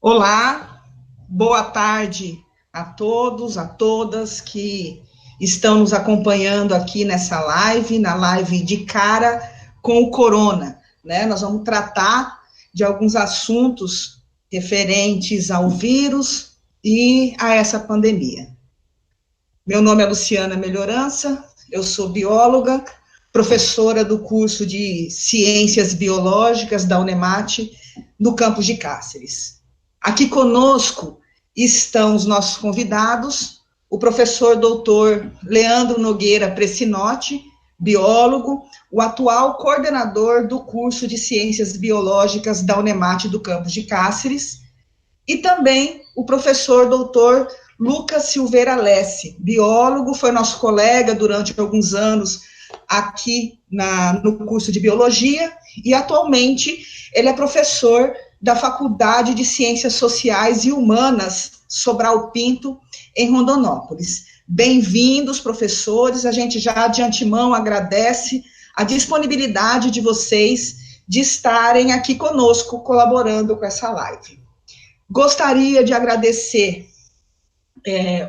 Olá, boa tarde a todos, a todas que estão nos acompanhando aqui nessa live, na live de cara com o corona, né? Nós vamos tratar de alguns assuntos referentes ao vírus e a essa pandemia. Meu nome é Luciana Melhorança, eu sou bióloga, professora do curso de Ciências Biológicas da UNEMAT, no campus de Cáceres. Aqui conosco estão os nossos convidados, o professor doutor Leandro Nogueira Presinotti, biólogo, o atual coordenador do curso de Ciências Biológicas da UNEMAT do campus de Cáceres, e também o professor doutor Lucas Silveira Lesse, biólogo, foi nosso colega durante alguns anos aqui no curso de Biologia, e atualmente ele é professor da Faculdade de Ciências Sociais e Humanas Sobral Pinto, em Rondonópolis. Bem-vindos, professores, a gente já de antemão agradece a disponibilidade de vocês de estarem aqui conosco, colaborando com essa live. Gostaria de agradecer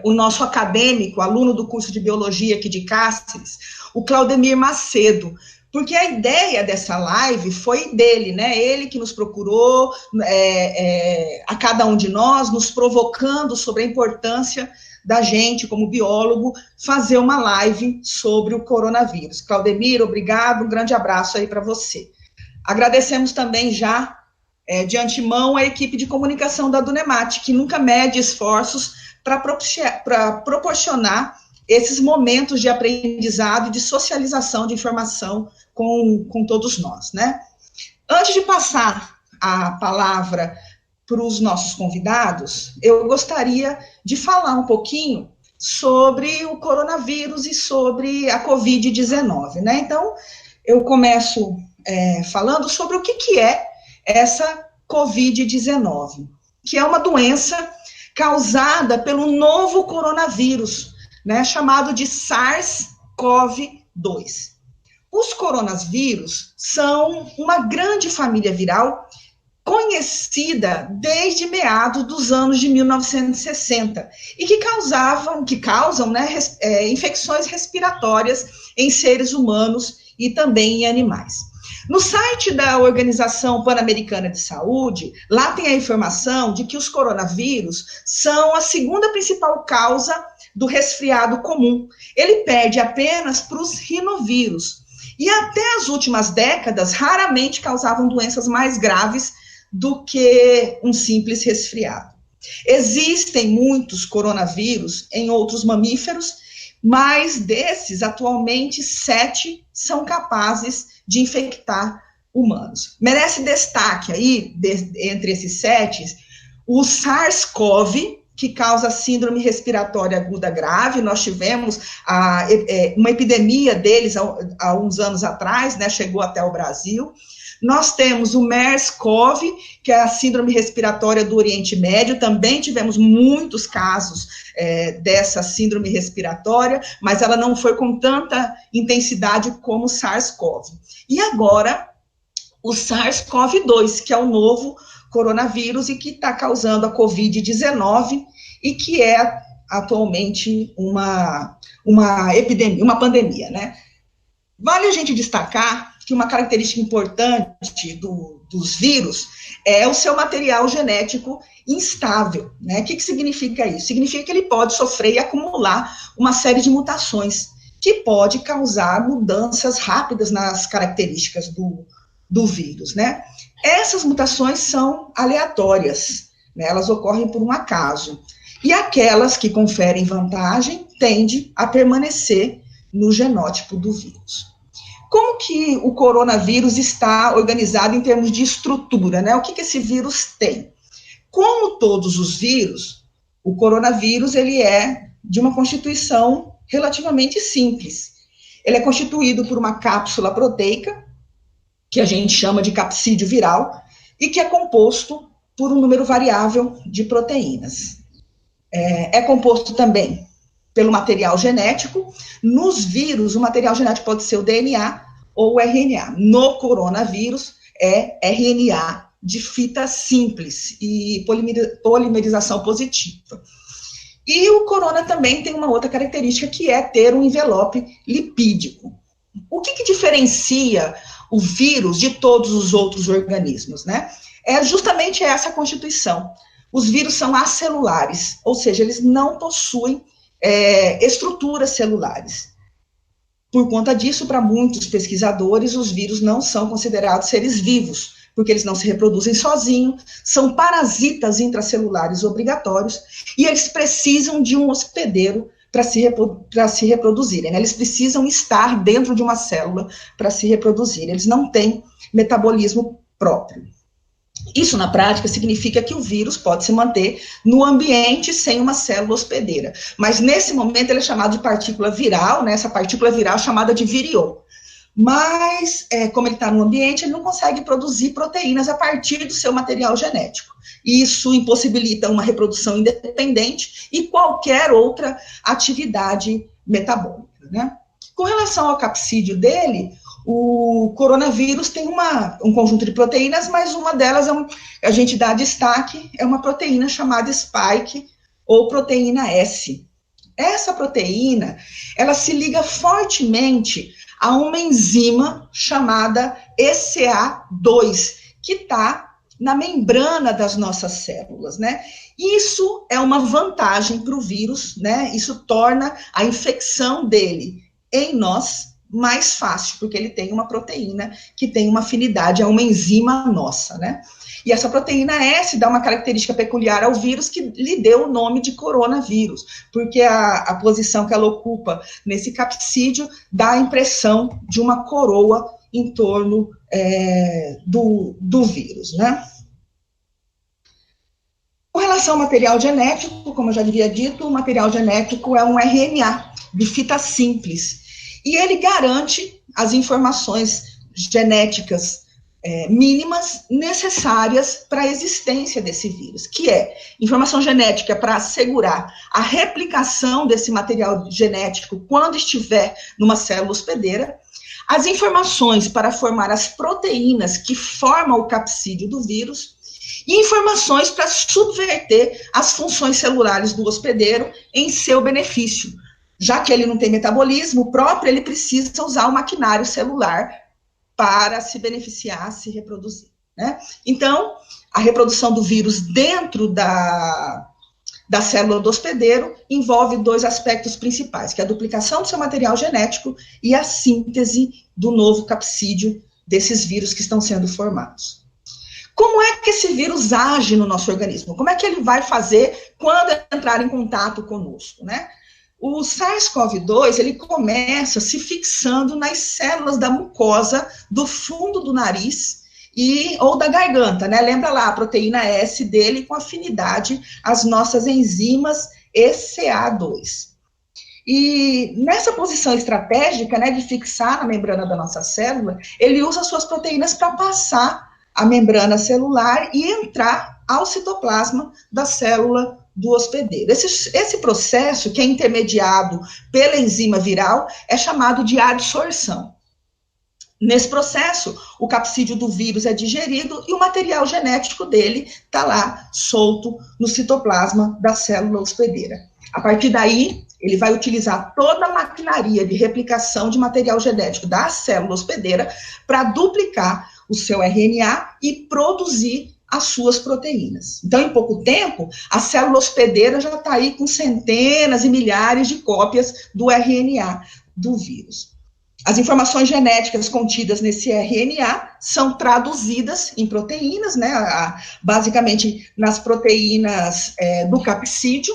o nosso acadêmico, aluno do curso de Biologia aqui de Cáceres, o Claudemir Macedo, porque a ideia dessa live foi dele, né? Ele que nos procurou, a cada um de nós, nos provocando sobre a importância da gente, como biólogo, fazer uma live sobre o coronavírus. Claudemir, obrigado, um grande abraço aí para você. Agradecemos também já, de antemão, a equipe de comunicação da Dunemat, que nunca mede esforços para proporcionar esses momentos de aprendizado e de socialização de informação com todos nós, né? Antes de passar a palavra para os nossos convidados, eu gostaria de falar um pouquinho sobre o coronavírus e sobre a Covid-19, né? Então, eu começo falando sobre o que é essa Covid-19, que é uma doença causada pelo novo coronavírus, né, chamado de SARS-CoV-2. Os coronavírus são uma grande família viral conhecida desde meados dos anos de 1960 e que causam, né, infecções respiratórias em seres humanos e também em animais. No site da Organização Pan-Americana de Saúde, lá tem a informação de que os coronavírus são a segunda principal causa do resfriado comum. Ele perde apenas para os rinovírus. E até as últimas décadas, raramente causavam doenças mais graves do que um simples resfriado. Existem muitos coronavírus em outros mamíferos, mas desses, atualmente, 7 são capazes de infectar humanos. Merece destaque aí, entre esses 7, o SARS-CoV, que causa síndrome respiratória aguda grave. Nós tivemos uma epidemia deles há uns anos atrás, né, chegou até o Brasil. Nós temos o MERS-CoV, que é a síndrome respiratória do Oriente Médio, também tivemos muitos casos dessa síndrome respiratória, mas ela não foi com tanta intensidade como o SARS-CoV. E agora, o SARS-CoV-2, que é o novo coronavírus e que está causando a Covid-19 e que é atualmente uma epidemia, uma pandemia, né? Vale a gente destacar que uma característica importante dos vírus é o seu material genético instável, né? O que significa isso? Significa que ele pode sofrer e acumular uma série de mutações que pode causar mudanças rápidas nas características do vírus, né? Essas mutações são aleatórias, né? Elas ocorrem por um acaso. E aquelas que conferem vantagem tendem a permanecer no genótipo do vírus. Como que o coronavírus está organizado em termos de estrutura, né? O que esse vírus tem? Como todos os vírus, o coronavírus, ele é de uma constituição relativamente simples. Ele é constituído por uma cápsula proteica, que a gente chama de capsídeo viral, e que é composto por um número variável de proteínas. É composto também pelo material genético. Nos vírus, o material genético pode ser o DNA ou o RNA. No coronavírus, é RNA de fita simples e polimerização positiva. E o corona também tem uma outra característica, que é ter um envelope lipídico. O que diferencia o vírus de todos os outros organismos, né? É justamente essa constituição. Os vírus são acelulares, ou seja, eles não possuem estruturas celulares. Por conta disso, para muitos pesquisadores, os vírus não são considerados seres vivos, porque eles não se reproduzem sozinhos, são parasitas intracelulares obrigatórios, e eles precisam de um hospedeiro para se reproduzirem, né? Eles precisam estar dentro de uma célula para se reproduzirem, eles não têm metabolismo próprio. Isso, na prática, significa que o vírus pode se manter no ambiente sem uma célula hospedeira, mas nesse momento ele é chamado de partícula viral, né? Essa partícula viral é chamada de virion. Mas, como ele está no ambiente, ele não consegue produzir proteínas a partir do seu material genético. Isso impossibilita uma reprodução independente e qualquer outra atividade metabólica, né? Com relação ao capsídeo dele, o coronavírus tem um conjunto de proteínas, mas uma delas, a gente dá destaque, é uma proteína chamada spike, ou proteína S. Essa proteína, ela se liga fortemente a uma enzima chamada ECA2, que está na membrana das nossas células, né? Isso é uma vantagem para o vírus, né? Isso torna a infecção dele em nós mais fácil, porque ele tem uma proteína que tem uma afinidade a uma enzima nossa, né? E essa proteína S dá uma característica peculiar ao vírus que lhe deu o nome de coronavírus, porque a posição que ela ocupa nesse capsídeo dá a impressão de uma coroa em torno do vírus, né? Com relação ao material genético, como eu já havia dito, o material genético é um RNA de fita simples, e ele garante as informações genéticas mínimas necessárias para a existência desse vírus, que é informação genética para assegurar a replicação desse material genético quando estiver numa célula hospedeira, as informações para formar as proteínas que formam o capsídeo do vírus, e informações para subverter as funções celulares do hospedeiro em seu benefício. Já que ele não tem metabolismo próprio, ele precisa usar o maquinário celular para se beneficiar, se reproduzir, né? Então, a reprodução do vírus dentro da célula do hospedeiro envolve dois aspectos principais, que é a duplicação do seu material genético e a síntese do novo capsídeo desses vírus que estão sendo formados. Como é que esse vírus age no nosso organismo? Como é que ele vai fazer quando entrar em contato conosco, né? O SARS-CoV-2, ele começa se fixando nas células da mucosa do fundo do nariz ou da garganta, né? Lembra lá a proteína S dele com afinidade às nossas enzimas ECA2. E nessa posição estratégica, né, de fixar na membrana da nossa célula, ele usa suas proteínas para passar a membrana celular e entrar ao citoplasma da célula do hospedeiro. Esse processo, que é intermediado pela enzima viral, é chamado de adsorção. Nesse processo, o capsídeo do vírus é digerido e o material genético dele está lá, solto no citoplasma da célula hospedeira. A partir daí, ele vai utilizar toda a maquinaria de replicação de material genético da célula hospedeira para duplicar o seu RNA e produzir as suas proteínas. Então, em pouco tempo, a célula hospedeira já está aí com centenas e milhares de cópias do RNA do vírus. As informações genéticas contidas nesse RNA são traduzidas em proteínas, né, basicamente nas proteínas do capsídeo,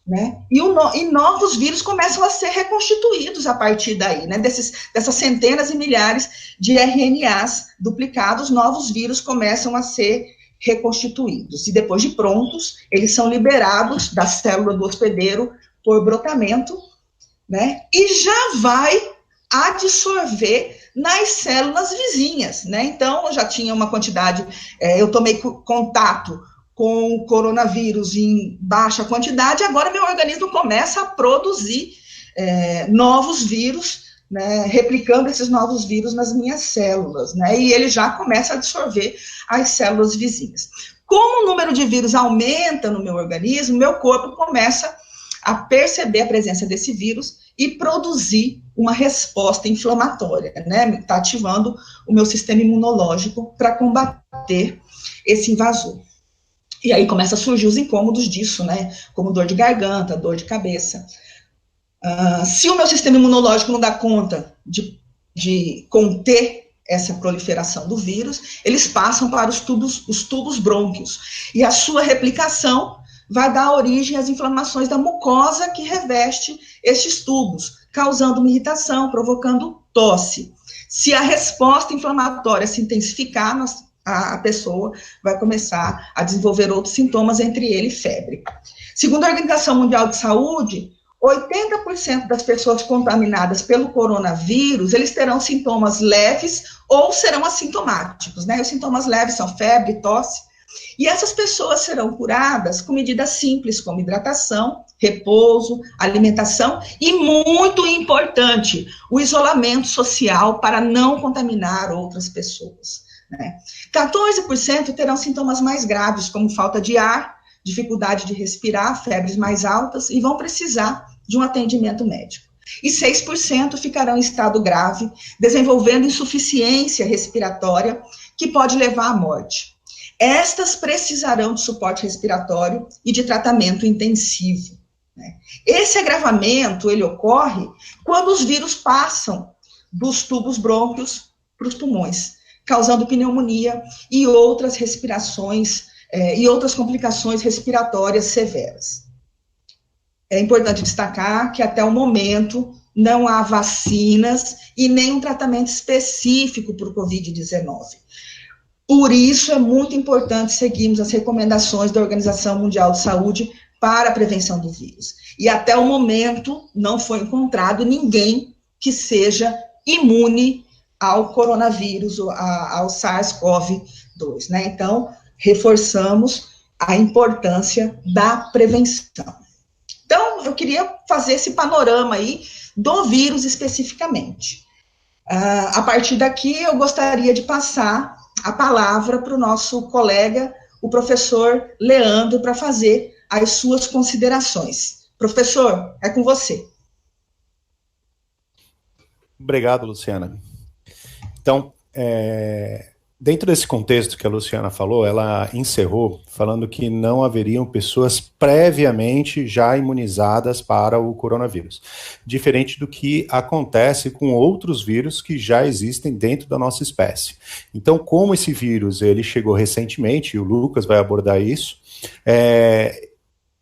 né, e novos vírus começam a ser reconstituídos a partir daí, né, dessas centenas e milhares de RNAs duplicados, novos vírus começam a ser reconstituídos, e depois de prontos, eles são liberados da célula do hospedeiro por brotamento, né, e já vai adsorver nas células vizinhas, né, então eu já tinha uma quantidade, eu tomei contato com o coronavírus em baixa quantidade, agora meu organismo começa a produzir novos vírus né, replicando esses novos vírus nas minhas células, né, e ele já começa a absorver as células vizinhas. Como o número de vírus aumenta no meu organismo, meu corpo começa a perceber a presença desse vírus e produzir uma resposta inflamatória, né, está ativando o meu sistema imunológico para combater esse invasor. E aí começa a surgir os incômodos disso, né, como dor de garganta, dor de cabeça. Se o meu sistema imunológico não dá conta de conter essa proliferação do vírus, eles passam para os tubos brônquios. E a sua replicação vai dar origem às inflamações da mucosa que reveste estes tubos, causando uma irritação, provocando tosse. Se a resposta inflamatória se intensificar, a pessoa vai começar a desenvolver outros sintomas, entre eles febre. Segundo a Organização Mundial de Saúde, 80% das pessoas contaminadas pelo coronavírus, eles terão sintomas leves ou serão assintomáticos, né? Os sintomas leves são febre, tosse, e essas pessoas serão curadas com medidas simples, como hidratação, repouso, alimentação e, muito importante, o isolamento social para não contaminar outras pessoas, né? 14% terão sintomas mais graves, como falta de ar, dificuldade de respirar, febres mais altas, e vão precisar de um atendimento médico. E 6% ficarão em estado grave, desenvolvendo insuficiência respiratória, que pode levar à morte. Estas precisarão de suporte respiratório e de tratamento intensivo, né? Esse agravamento, ele ocorre quando os vírus passam dos tubos brônquios para os pulmões, causando pneumonia e outras respirações e outras complicações respiratórias severas. É importante destacar que até o momento não há vacinas e nem um tratamento específico para o Covid-19. Por isso é muito importante seguirmos as recomendações da Organização Mundial de Saúde para a prevenção do vírus. E até o momento não foi encontrado ninguém que seja imune ao coronavírus, ao SARS-CoV-2, né? Então, reforçamos a importância da prevenção. Então, eu queria fazer esse panorama aí do vírus especificamente. A partir daqui, eu gostaria de passar a palavra para o nosso colega, o professor Leandro, para fazer as suas considerações. Professor, é com você. Obrigado, Luciana. Então, dentro desse contexto que a Luciana falou, ela encerrou falando que não haveriam pessoas previamente já imunizadas para o coronavírus, diferente do que acontece com outros vírus que já existem dentro da nossa espécie. Então, como esse vírus ele chegou recentemente, e o Lucas vai abordar isso,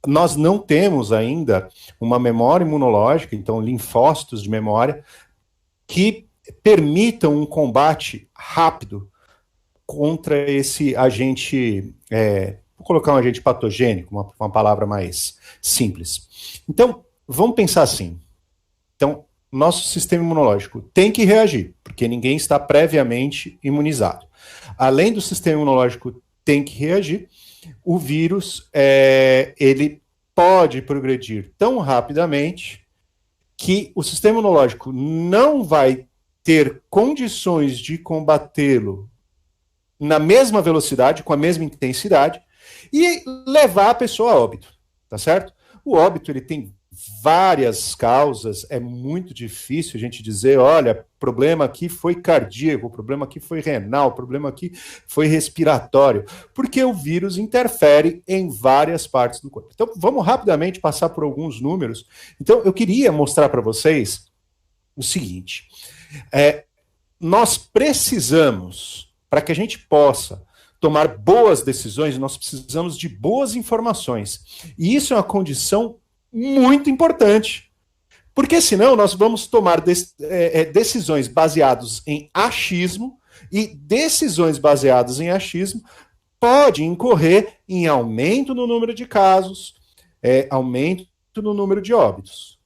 nós não temos ainda uma memória imunológica, então linfócitos de memória, que permitam um combate rápido contra esse agente, vou colocar um agente patogênico, uma palavra mais simples. Então, vamos pensar assim. Então, nosso sistema imunológico tem que reagir, porque ninguém está previamente imunizado. Além do sistema imunológico tem que reagir, o vírus, ele pode progredir tão rapidamente que o sistema imunológico não vai ter condições de combatê-lo na mesma velocidade, com a mesma intensidade, e levar a pessoa a óbito, tá certo? O óbito, ele tem várias causas, é muito difícil a gente dizer, olha, problema aqui foi cardíaco, o problema aqui foi renal, o problema aqui foi respiratório, porque o vírus interfere em várias partes do corpo. Então, vamos rapidamente passar por alguns números. Então, eu queria mostrar para vocês o seguinte, nós precisamos, para que a gente possa tomar boas decisões, nós precisamos de boas informações. E isso é uma condição muito importante. Porque senão nós vamos tomar decisões baseadas em achismo, e decisões baseadas em achismo podem incorrer em aumento no número de casos, aumento no número de óbitos.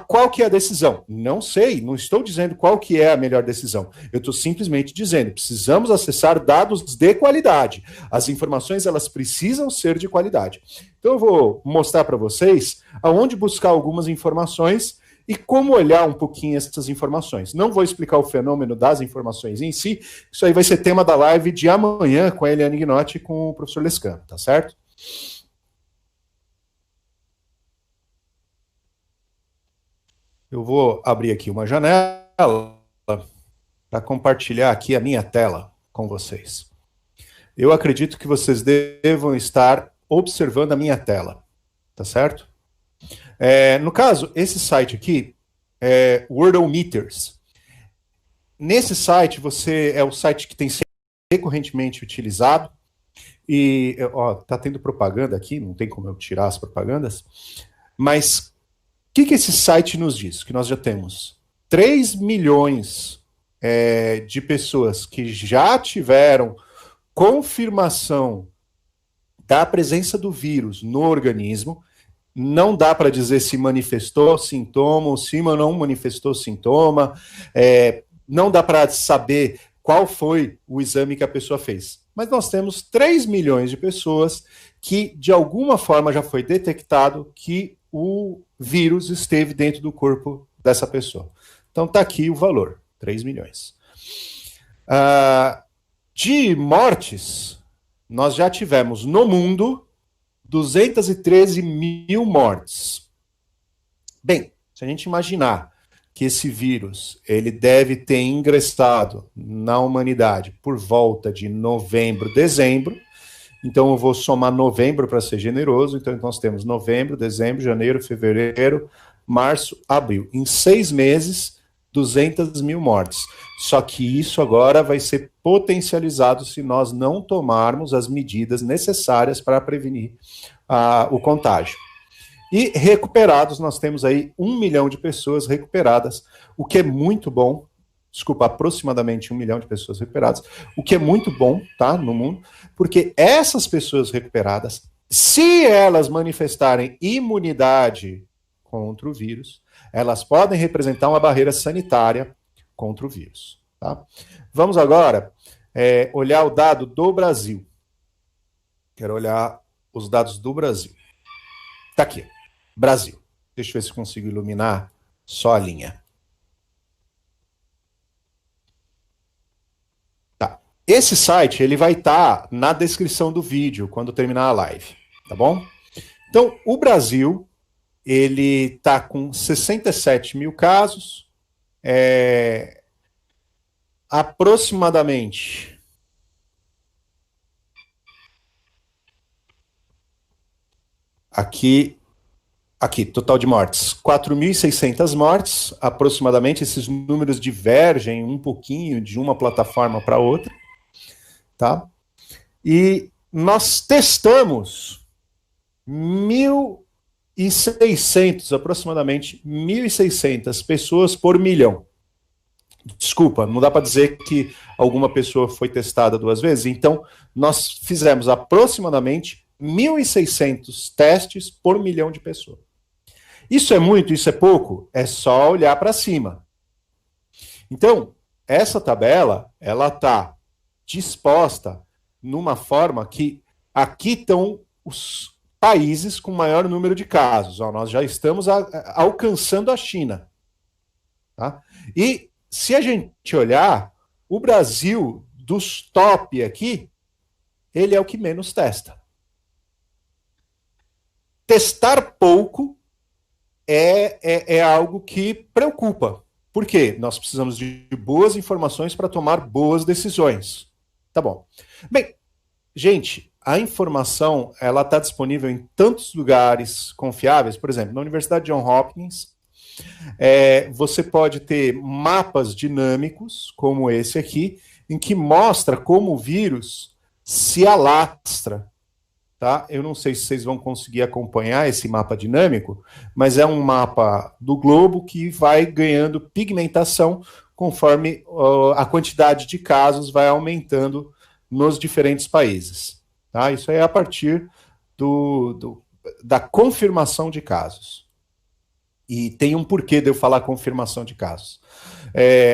Qual que é a decisão? Não sei, não estou dizendo qual que é a melhor decisão. Eu estou simplesmente dizendo, precisamos acessar dados de qualidade. As informações, elas precisam ser de qualidade. Então eu vou mostrar para vocês aonde buscar algumas informações e como olhar um pouquinho essas informações. Não vou explicar o fenômeno das informações em si, isso aí vai ser tema da live de amanhã com a Eliane Gnott e com o professor Lescano, tá certo? Eu vou abrir aqui uma janela para compartilhar aqui a minha tela com vocês. Eu acredito que vocês devam estar observando a minha tela, tá certo? No caso, esse site aqui é Worldometers. Nesse site, é o site que tem sido recorrentemente utilizado. E, tá tendo propaganda aqui, não tem como eu tirar as propagandas. Mas o que esse site nos diz? Que nós já temos 3 milhões de pessoas que já tiveram confirmação da presença do vírus no organismo. Não dá para dizer se manifestou sintoma ou se não manifestou sintoma. Não dá para saber qual foi o exame que a pessoa fez. Mas nós temos 3 milhões de pessoas que, de alguma forma, já foi detectado que o vírus esteve dentro do corpo dessa pessoa. Então está aqui o valor, 3 milhões. De mortes, nós já tivemos no mundo 213 mil mortes. Bem, se a gente imaginar que esse vírus ele deve ter ingressado na humanidade por volta de novembro, dezembro, então eu vou somar novembro para ser generoso, então nós temos novembro, dezembro, janeiro, fevereiro, março, abril. Em 6 meses, 200 mil mortes. Só que isso agora vai ser potencializado se nós não tomarmos as medidas necessárias para prevenir o contágio. E recuperados, nós temos aí 1 milhão de pessoas recuperadas, o que é muito bom. Desculpa, aproximadamente 1 milhão de pessoas recuperadas, o que é muito bom, tá, no mundo, porque essas pessoas recuperadas, se elas manifestarem imunidade contra o vírus, elas podem representar uma barreira sanitária contra o vírus, tá? Vamos agora olhar o dado do Brasil. Quero olhar os dados do Brasil. Tá aqui, Brasil. Deixa eu ver se consigo iluminar só a linha. Tá. Esse site ele vai estar na descrição do vídeo quando terminar a live, tá bom? Então, o Brasil ele está com 67 mil casos, aproximadamente aqui, total de mortes, 4.600 mortes, aproximadamente. Esses números divergem um pouquinho de uma plataforma para outra, tá? E nós testamos 1.600, aproximadamente 1.600 pessoas por milhão. Desculpa, não dá para dizer que alguma pessoa foi testada 2 vezes. Então, nós fizemos aproximadamente 1.600 testes por milhão de pessoas. Isso é muito, isso é pouco? É só olhar para cima. Então, essa tabela, ela está disposta numa forma que aqui estão os países com maior número de casos. Nós já estamos alcançando a China. Tá? E se a gente olhar, o Brasil, dos top aqui, ele é o que menos testa. Testar pouco é algo que preocupa. Por quê? Nós precisamos de boas informações para tomar boas decisões. Tá bom. Bem, gente, a informação ela está disponível em tantos lugares confiáveis. Por exemplo, na Universidade Johns Hopkins, você pode ter mapas dinâmicos, como esse aqui, em que mostra como o vírus se alastra. Tá? Eu não sei se vocês vão conseguir acompanhar esse mapa dinâmico, mas é um mapa do globo que vai ganhando pigmentação conforme a quantidade de casos vai aumentando nos diferentes países. Tá? Isso é a partir da confirmação de casos. E tem um porquê de eu falar confirmação de casos.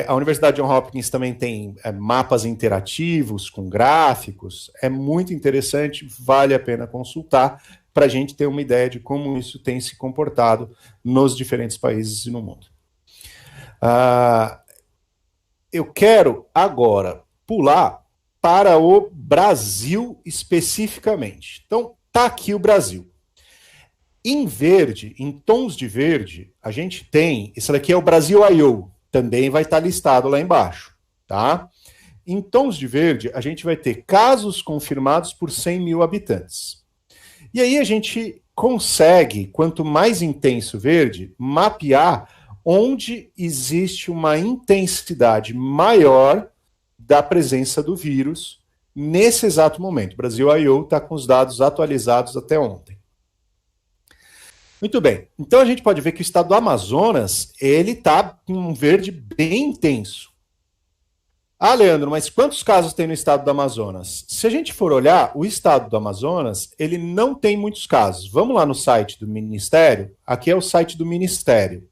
A Universidade Johns Hopkins também tem mapas interativos com gráficos. É muito interessante, vale a pena consultar para a gente ter uma ideia de como isso tem se comportado nos diferentes países e no mundo. Eu quero agora pular para o Brasil especificamente. Então, tá aqui o Brasil. Em verde, em tons de verde, a gente tem, esse daqui é o Brasil I.O., também vai estar listado lá embaixo, tá? Em tons de verde, a gente vai ter casos confirmados por 100 mil habitantes. E aí a gente consegue, quanto mais intenso verde, mapear onde existe uma intensidade maior da presença do vírus nesse exato momento. O Brasil I.O. está com os dados atualizados até ontem. Muito bem, então a gente pode ver que o estado do Amazonas, ele está com um verde bem intenso. Ah, Leandro, mas quantos casos tem no estado do Amazonas? Se a gente for olhar, o estado do Amazonas, ele não tem muitos casos. Vamos lá no site do Ministério, aqui é o site do Ministério.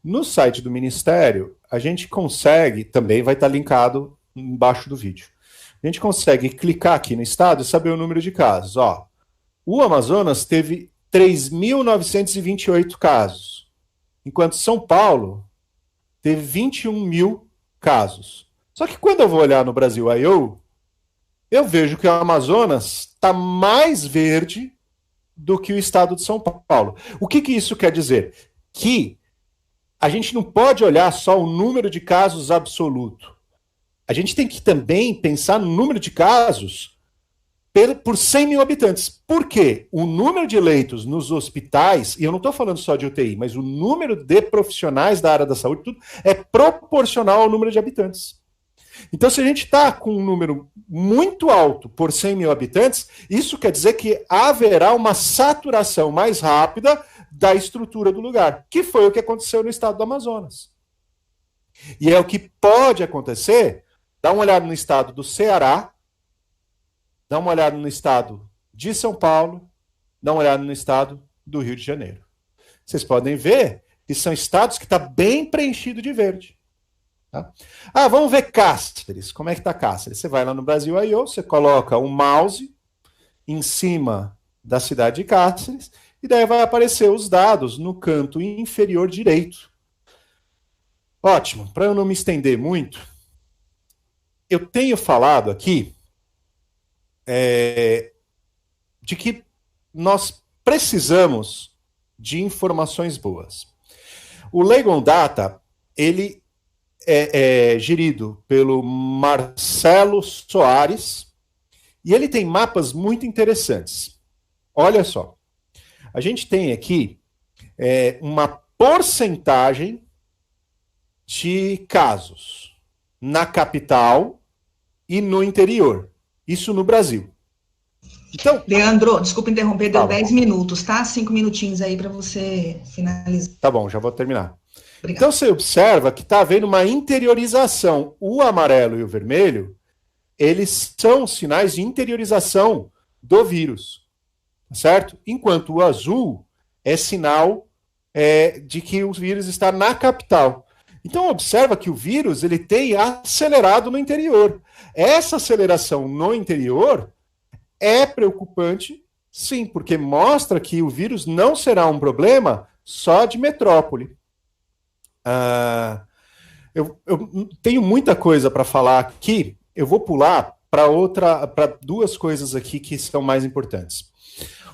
No site do Ministério, a gente consegue, também vai estar linkado embaixo do vídeo, a gente consegue clicar aqui no estado e saber o número de casos. Ó, o Amazonas teve 3.928 casos, enquanto São Paulo teve 21 mil casos. Só que quando eu vou olhar no Brasil I.O., eu vejo que o Amazonas está mais verde do que o estado de São Paulo. O que isso quer dizer? Que a gente não pode olhar só o número de casos absoluto. A gente tem que também pensar no número de casos por 100 mil habitantes. Por quê? O número de leitos nos hospitais, e eu não estou falando só de UTI, mas o número de profissionais da área da saúde, tudo é proporcional ao número de habitantes. Então, se a gente está com um número muito alto por 100 mil habitantes, isso quer dizer que haverá uma saturação mais rápida da estrutura do lugar, que foi o que aconteceu no estado do Amazonas. E é o que pode acontecer. Dá uma olhada no estado do Ceará, dá uma olhada no estado de São Paulo, dá uma olhada no estado do Rio de Janeiro. Vocês podem ver que são estados que estão bem preenchidos de verde. Tá? Ah, vamos ver Cáceres. Como é que está Cáceres? Você vai lá no Brasil I.O., você coloca um mouse em cima da cidade de Cáceres e daí vai aparecer os dados no canto inferior direito. Ótimo. Para eu não me estender muito, eu tenho falado aqui de que nós precisamos de informações boas. O Legon Data, ele é gerido pelo Marcelo Soares e ele tem mapas muito interessantes. Olha só, a gente tem aqui uma porcentagem de casos na capital e no interior. Isso no Brasil. Então, Leandro, desculpa interromper, deu 10 minutos, tá? 5 minutinhos aí para você finalizar. Tá bom, já vou terminar. Obrigada. Então você observa que está havendo uma interiorização. O amarelo e o vermelho, eles são sinais de interiorização do vírus, certo? Enquanto o azul é sinal de que o vírus está na capital. Então observa que o vírus ele tem acelerado no interior. Essa aceleração no interior é preocupante, sim, porque mostra que o vírus não será um problema só de metrópole. Eu tenho muita coisa para falar aqui, eu vou pular para duas coisas aqui que são mais importantes.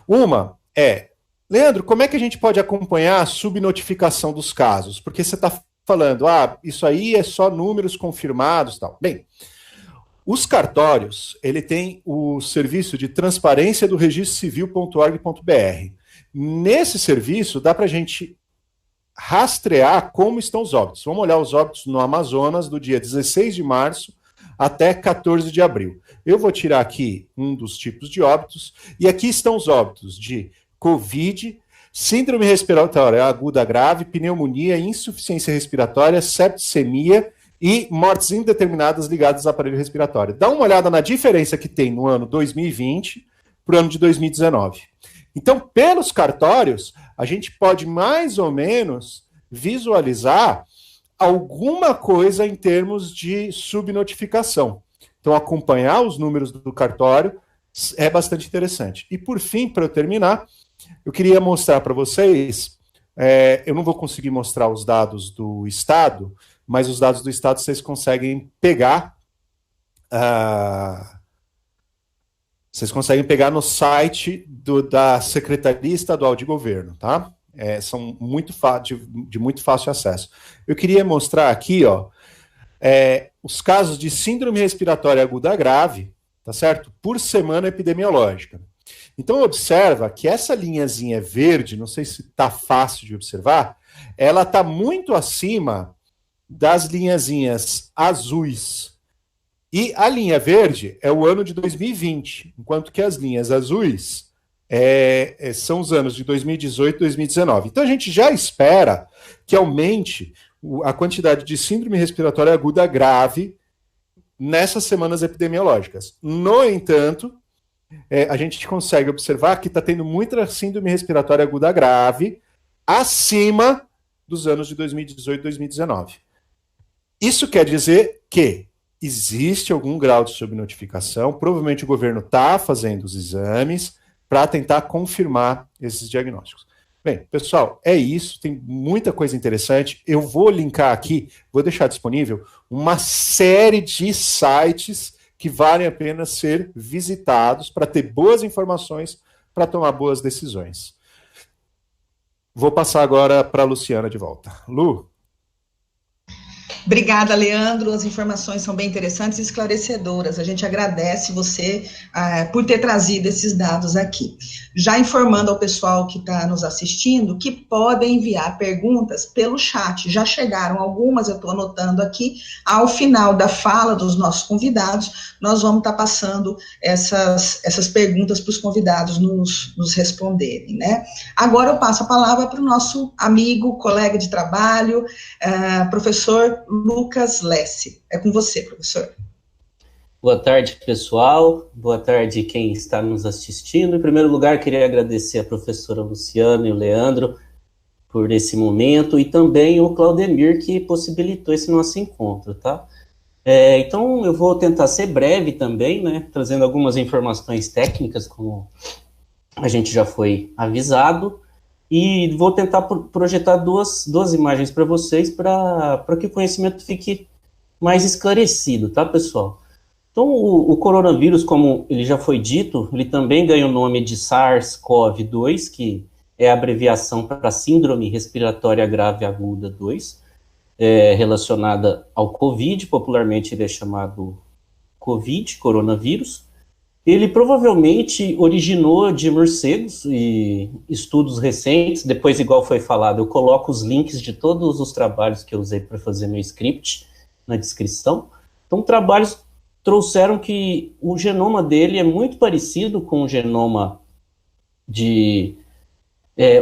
Uma é, Leandro, como é que a gente pode acompanhar a subnotificação dos casos? Porque você está falando, isso aí é só números confirmados e tal. Bem, os cartórios, ele tem o serviço de transparência do registrocivil.org.br. Nesse serviço, dá para a gente rastrear como estão os óbitos. Vamos olhar os óbitos no Amazonas do dia 16 de março até 14 de abril. Eu vou tirar aqui um dos tipos de óbitos, e aqui estão os óbitos de Covid, síndrome respiratória aguda grave, pneumonia, insuficiência respiratória, septicemia e mortes indeterminadas ligadas ao aparelho respiratório. Dá uma olhada na diferença que tem no ano 2020 para o ano de 2019. Então, pelos cartórios, a gente pode mais ou menos visualizar alguma coisa em termos de subnotificação. Então, acompanhar os números do cartório é bastante interessante. E por fim, para eu terminar, eu queria mostrar para vocês, eu não vou conseguir mostrar os dados do Estado, mas os dados do Estado vocês conseguem pegar, vocês conseguem pegar no site da Secretaria Estadual de Governo, tá? São de muito fácil acesso. Eu queria mostrar aqui, ó, os casos de síndrome respiratória aguda grave, tá certo? Por semana epidemiológica. Então, observa que essa linhazinha verde, não sei se está fácil de observar, ela está muito acima das linhazinhas azuis. E a linha verde é o ano de 2020, enquanto que as linhas azuis são os anos de 2018 e 2019. Então, a gente já espera que aumente a quantidade de síndrome respiratória aguda grave nessas semanas epidemiológicas. No entanto, a gente consegue observar que está tendo muita síndrome respiratória aguda grave acima dos anos de 2018 e 2019. Isso quer dizer que existe algum grau de subnotificação, provavelmente o governo está fazendo os exames para tentar confirmar esses diagnósticos. Bem, pessoal, é isso, tem muita coisa interessante. Eu vou linkar aqui, vou deixar disponível uma série de sites que valem a pena ser visitados para ter boas informações, para tomar boas decisões. Vou passar agora para a Luciana de volta. Lu? Obrigada, Leandro. As informações são bem interessantes e esclarecedoras. A gente agradece você por ter trazido esses dados aqui. Já informando ao pessoal que está nos assistindo que podem enviar perguntas pelo chat. Já chegaram algumas, eu estou anotando aqui. Ao final da fala dos nossos convidados, nós vamos estar passando essas perguntas para os convidados nos responderem, né? Agora eu passo a palavra para o nosso amigo, colega de trabalho, professor Lucas Lesse. É com você, professor. Boa tarde, pessoal. Boa tarde quem está nos assistindo. Em primeiro lugar, queria agradecer a professora Luciana e o Leandro por esse momento e também o Claudemir que possibilitou esse nosso encontro, tá? Então, eu vou tentar ser breve também, né, trazendo algumas informações técnicas, como a gente já foi avisado, e vou tentar projetar duas imagens para vocês para que o conhecimento fique mais esclarecido, tá, pessoal? Então, o coronavírus, como ele já foi dito, ele também ganha o nome de SARS-CoV-2, que é a abreviação para Síndrome Respiratória Grave Aguda 2, relacionada ao COVID, popularmente ele é chamado COVID, coronavírus. Ele provavelmente originou de morcegos e estudos recentes, depois, igual foi falado, eu coloco os links de todos os trabalhos que eu usei para fazer meu script na descrição. Então, trabalhos trouxeram que o genoma dele é muito parecido com o genoma de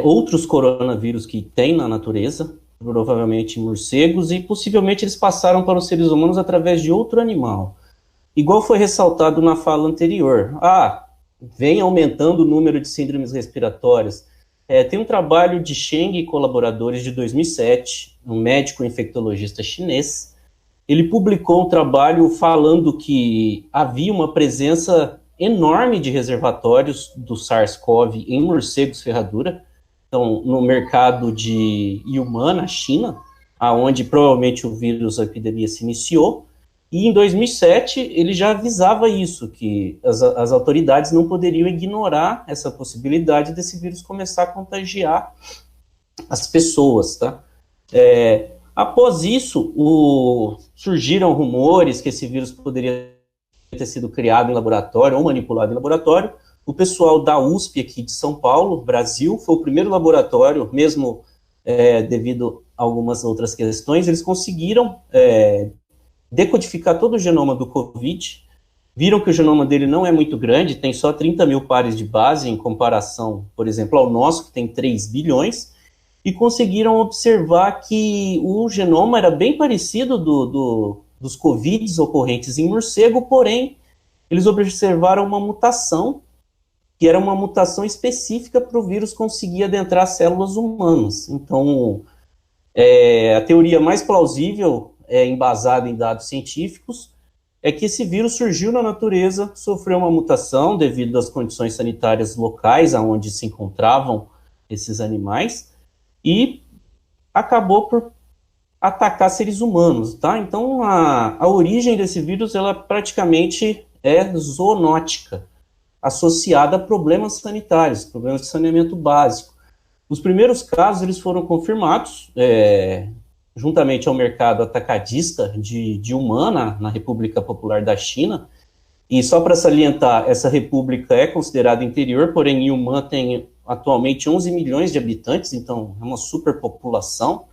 outros coronavírus que tem na natureza, provavelmente morcegos, e possivelmente eles passaram para os seres humanos através de outro animal. Igual foi ressaltado na fala anterior, vem aumentando o número de síndromes respiratórias. Tem um trabalho de Cheng e colaboradores de 2007, um médico infectologista chinês. Ele publicou um trabalho falando que havia uma presença enorme de reservatórios do SARS-CoV em morcegos ferradura, então, no mercado de Yunnan, na China, onde provavelmente o vírus, a epidemia se iniciou. E em 2007, ele já avisava isso, que as autoridades não poderiam ignorar essa possibilidade desse vírus começar a contagiar as pessoas, tá? Após isso, surgiram rumores que esse vírus poderia ter sido criado em laboratório ou manipulado em laboratório. O pessoal da USP aqui de São Paulo, Brasil, foi o primeiro laboratório, mesmo devido a algumas outras questões, eles conseguiram decodificar todo o genoma do COVID, viram que o genoma dele não é muito grande, tem só 30 mil pares de base, em comparação, por exemplo, ao nosso, que tem 3 bilhões, e conseguiram observar que o genoma era bem parecido dos COVIDs ocorrentes em morcego, porém, eles observaram uma mutação, que era uma mutação específica para o vírus conseguir adentrar células humanas. Então, a teoria mais plausível embasada em dados científicos, é que esse vírus surgiu na natureza, sofreu uma mutação devido às condições sanitárias locais onde se encontravam esses animais e acabou por atacar seres humanos, tá? Então, a origem desse vírus, ela praticamente é zoonótica, associada a problemas sanitários, problemas de saneamento básico. Os primeiros casos, eles foram confirmados, juntamente ao mercado atacadista de Wuhan, na República Popular da China, e só para salientar, essa república é considerada interior, porém Wuhan tem atualmente 11 milhões de habitantes, então é uma superpopulação.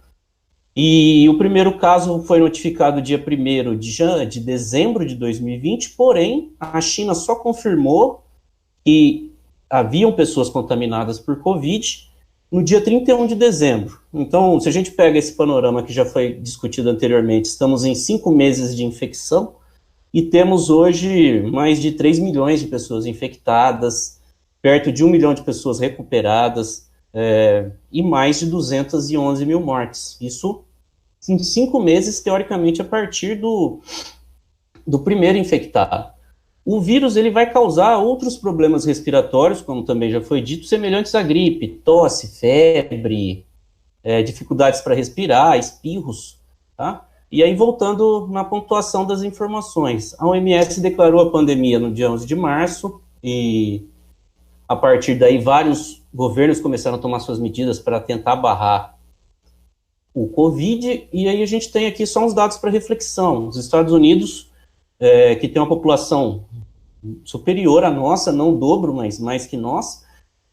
E o primeiro caso foi notificado dia 1º de dezembro de 2020, porém a China só confirmou que haviam pessoas contaminadas por Covid no dia 31 de dezembro. Então, se a gente pega esse panorama que já foi discutido anteriormente, estamos em 5 meses de infecção e temos hoje mais de 3 milhões de pessoas infectadas, perto de 1 milhão de pessoas recuperadas e mais de 211 mil mortes. Isso em 5 meses, teoricamente, a partir do primeiro infectado. O vírus ele vai causar outros problemas respiratórios, como também já foi dito, semelhantes à gripe, tosse, febre, dificuldades para respirar, espirros, tá? E aí, voltando na pontuação das informações, a OMS declarou a pandemia no dia 11 de março e, a partir daí, vários governos começaram a tomar suas medidas para tentar barrar o Covid, e aí a gente tem aqui só uns dados para reflexão. Os Estados Unidos, que tem uma população superior à nossa, não o dobro, mas mais que nós,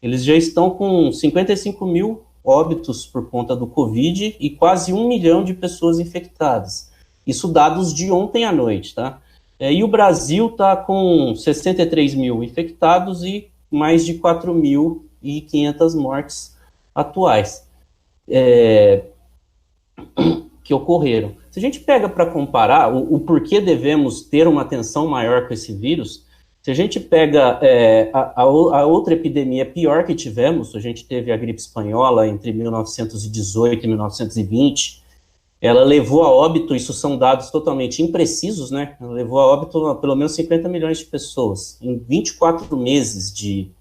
eles já estão com 55 mil óbitos por conta do Covid e quase 1 milhão de pessoas infectadas. Isso dados de ontem à noite, tá? E o Brasil está com 63 mil infectados e mais de 4.500 mortes atuais que ocorreram. Se a gente pega para comparar o porquê devemos ter uma atenção maior com esse vírus, se a gente pega a outra epidemia pior que tivemos, a gente teve a gripe espanhola entre 1918 e 1920, ela levou a óbito, isso são dados totalmente imprecisos, né? Ela levou a óbito pelo menos 50 milhões de pessoas, em 24 meses de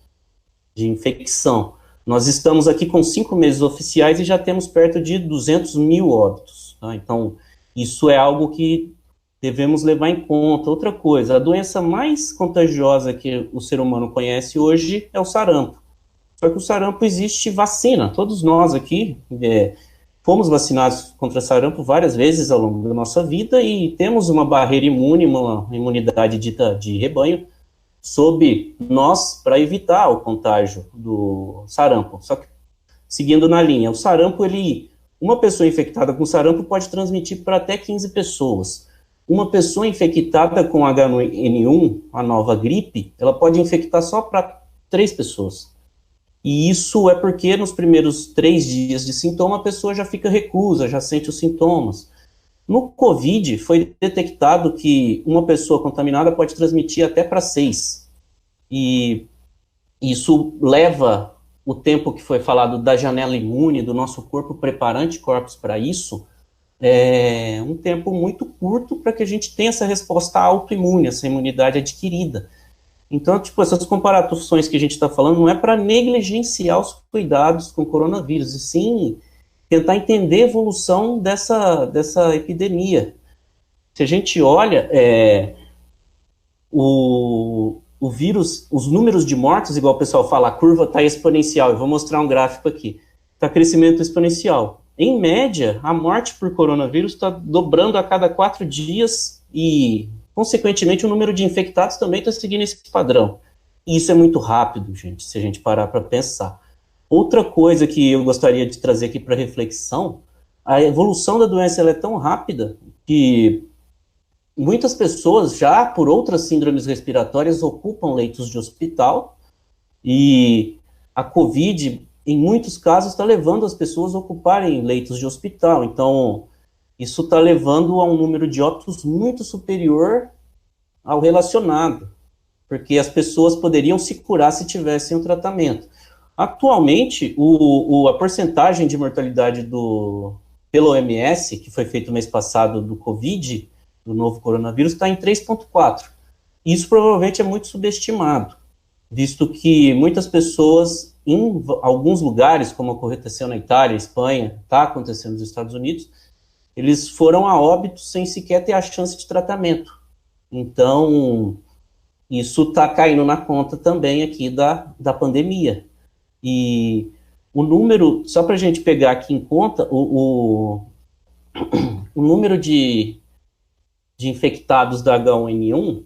infecção. Nós estamos aqui com 5 meses oficiais e já temos perto de 200 mil óbitos. Tá? Então, isso é algo que devemos levar em conta. Outra coisa, a doença mais contagiosa que o ser humano conhece hoje é o sarampo. Só que o sarampo existe vacina. Todos nós aqui fomos vacinados contra sarampo várias vezes ao longo da nossa vida e temos uma barreira imune, uma imunidade dita de rebanho, sob nós para evitar o contágio do sarampo. Só que, seguindo na linha, o sarampo, uma pessoa infectada com sarampo pode transmitir para até 15 pessoas. Uma pessoa infectada com H1N1, a nova gripe, ela pode infectar só para 3 pessoas. E isso é porque nos primeiros 3 dias de sintoma, a pessoa já fica reclusa, já sente os sintomas. No Covid, foi detectado que uma pessoa contaminada pode transmitir até para 6. E isso leva o tempo que foi falado da janela imune, do nosso corpo preparar anticorpos para isso, um tempo muito curto para que a gente tenha essa resposta autoimune, essa imunidade adquirida. Então, essas comparações que a gente está falando não é para negligenciar os cuidados com o coronavírus, e sim tentar entender a evolução dessa epidemia. Se a gente olha, o vírus, os números de mortos, igual o pessoal fala, a curva está exponencial. Eu vou mostrar um gráfico aqui. Está crescimento exponencial. Em média, a morte por coronavírus está dobrando a cada 4 dias e, consequentemente, o número de infectados também está seguindo esse padrão. E isso é muito rápido, gente, se a gente parar para pensar. Outra coisa que eu gostaria de trazer aqui para reflexão, a evolução da doença ela é tão rápida que muitas pessoas já por outras síndromes respiratórias ocupam leitos de hospital e a Covid, em muitos casos, está levando as pessoas a ocuparem leitos de hospital. Então, isso está levando a um número de óbitos muito superior ao relacionado, porque as pessoas poderiam se curar se tivessem um tratamento. Atualmente, a porcentagem de mortalidade pelo OMS, que foi feito mês passado do Covid, do novo coronavírus está em 3,4. Isso provavelmente é muito subestimado, visto que muitas pessoas, em alguns lugares, como aconteceu na Itália, Espanha, está acontecendo nos Estados Unidos, eles foram a óbito sem sequer ter a chance de tratamento. Então, isso está caindo na conta também aqui da pandemia. E o número, só para a gente pegar aqui em conta, o número de infectados da H1N1,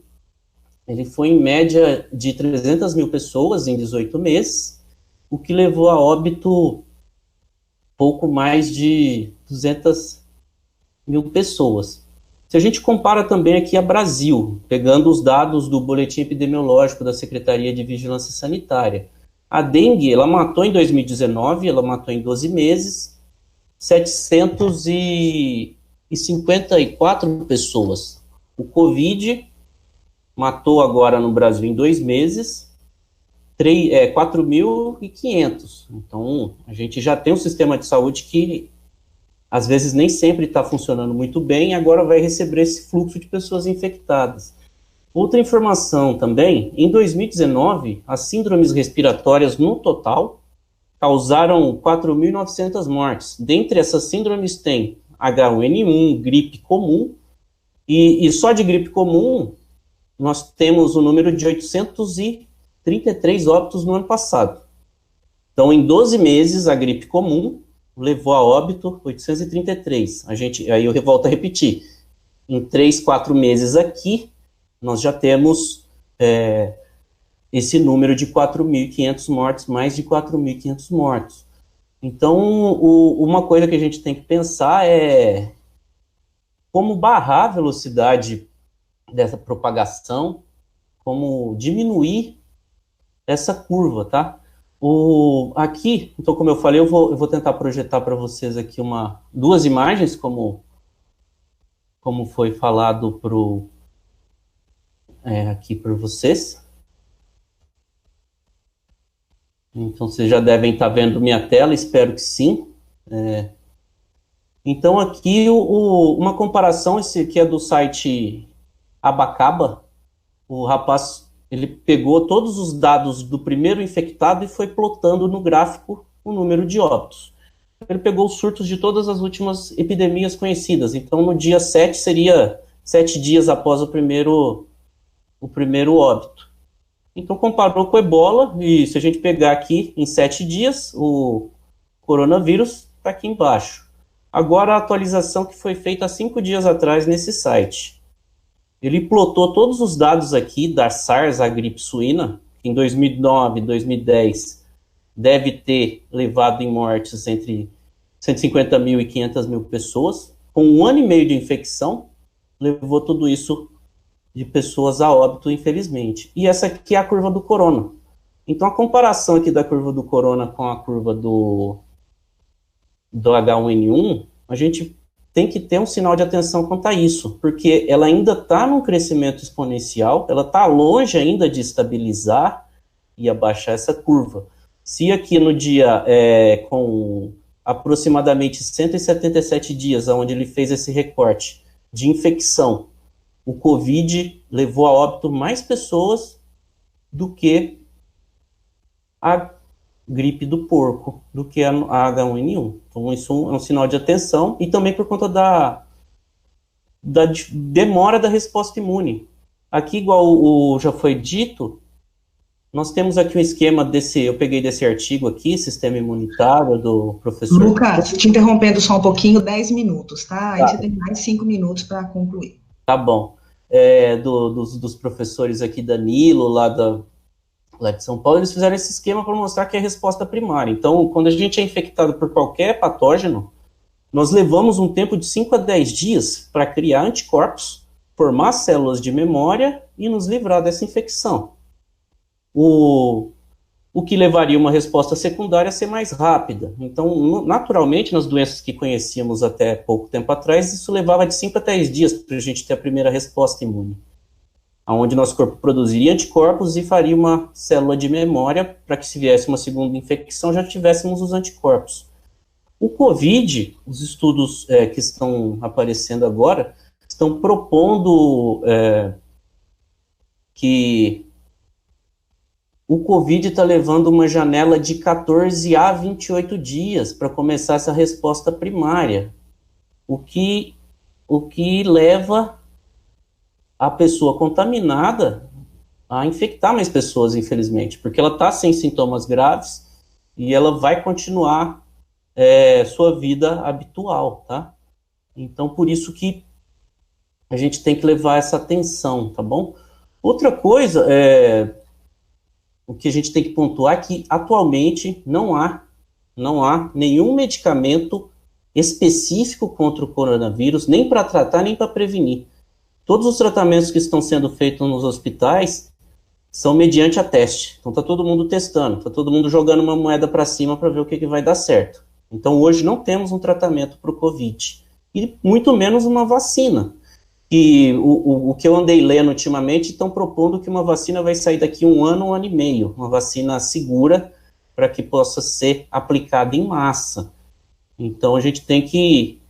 ele foi em média de 300 mil pessoas em 18 meses, o que levou a óbito pouco mais de 200 mil pessoas. Se a gente compara também aqui a Brasil, pegando os dados do boletim epidemiológico da Secretaria de Vigilância Sanitária, a dengue, ela matou em 2019, ela matou em 12 meses, 754 pessoas. O Covid matou agora no Brasil em 2 meses, 4.500. Então, a gente já tem um sistema de saúde que, às vezes, nem sempre está funcionando muito bem, e agora vai receber esse fluxo de pessoas infectadas. Outra informação também, em 2019, as síndromes respiratórias no total causaram 4.900 mortes. Dentre essas síndromes tem H1N1, gripe comum, e só de gripe comum nós temos o número de 833 óbitos no ano passado. Então, em 12 meses, a gripe comum levou a óbito 833. Aí eu volto a repetir, em 3, 4 meses aqui, nós já temos esse número de 4.500 mortes, mais de 4.500 mortos. Então, uma coisa que a gente tem que pensar é como barrar a velocidade dessa propagação, como diminuir essa curva, tá? Aqui, então, como eu falei, eu vou tentar projetar para vocês aqui duas imagens, como foi falado aqui por vocês. Então, vocês já devem estar vendo minha tela, espero que sim. Então, aqui, uma comparação, esse aqui é do site Abacaba. O rapaz, ele pegou todos os dados do primeiro infectado e foi plotando no gráfico o número de óbitos. Ele pegou os surtos de todas as últimas epidemias conhecidas. Então, no dia 7 seria 7 dias após o primeiro óbito. Então, comparou com o Ebola, e se a gente pegar aqui em 7 dias, o coronavírus está aqui embaixo. Agora, a atualização que foi feita há 5 dias atrás nesse site. Ele plotou todos os dados aqui da SARS, a gripe suína, que em 2009 e 2010 deve ter levado em mortes entre 150 mil e 500 mil pessoas. Com 1 ano e meio de infecção, levou tudo isso de pessoas a óbito, infelizmente. E essa aqui é a curva do corona. Então, a comparação aqui da curva do corona com a curva do H1N1, a gente tem que ter um sinal de atenção quanto a isso, porque ela ainda está num crescimento exponencial, ela está longe ainda de estabilizar e abaixar essa curva. Se aqui no dia, com aproximadamente 177 dias, onde ele fez esse recorte de infecção, o Covid levou a óbito mais pessoas do que a gripe do porco, do que a H1N1. Então, isso é um sinal de atenção, e também por conta da demora da resposta imune. Aqui, igual já foi dito, nós temos aqui um esquema eu peguei desse artigo aqui, Sistema Imunitário, do professor... Lucas, te interrompendo só um pouquinho, 10 minutos, tá? Aí você tem mais 5 minutos para concluir. Tá bom. Dos professores aqui, Danilo, lá de São Paulo, eles fizeram esse esquema para mostrar que é a resposta primária. Então, quando a gente é infectado por qualquer patógeno, nós levamos um tempo de 5 a 10 dias para criar anticorpos, formar células de memória e nos livrar dessa infecção. O que levaria uma resposta secundária a ser mais rápida. Então, naturalmente, nas doenças que conhecíamos até pouco tempo atrás, isso levava de 5 a 10 dias para a gente ter a primeira resposta imune, onde nosso corpo produziria anticorpos e faria uma célula de memória para que, se viesse uma segunda infecção, já tivéssemos os anticorpos. O Covid, os estudos que estão aparecendo agora, estão propondo que o Covid está levando uma janela de 14 a 28 dias para começar essa resposta primária, o que leva a pessoa contaminada a infectar mais pessoas, infelizmente, porque ela está sem sintomas graves e ela vai continuar sua vida habitual, tá? Então, por isso que a gente tem que levar essa atenção, tá bom? Outra coisa, o que a gente tem que pontuar é que, atualmente, não há nenhum medicamento específico contra o coronavírus, nem para tratar, nem para prevenir. Todos os tratamentos que estão sendo feitos nos hospitais são mediante a teste. Então, está todo mundo testando, está todo mundo jogando uma moeda para cima para ver o que vai dar certo. Então, hoje não temos um tratamento para o Covid, e muito menos uma vacina. E o que eu andei lendo ultimamente, estão propondo que uma vacina vai sair daqui 1 ano, 1 ano e meio, uma vacina segura para que possa ser aplicada em massa. Então, a gente tem que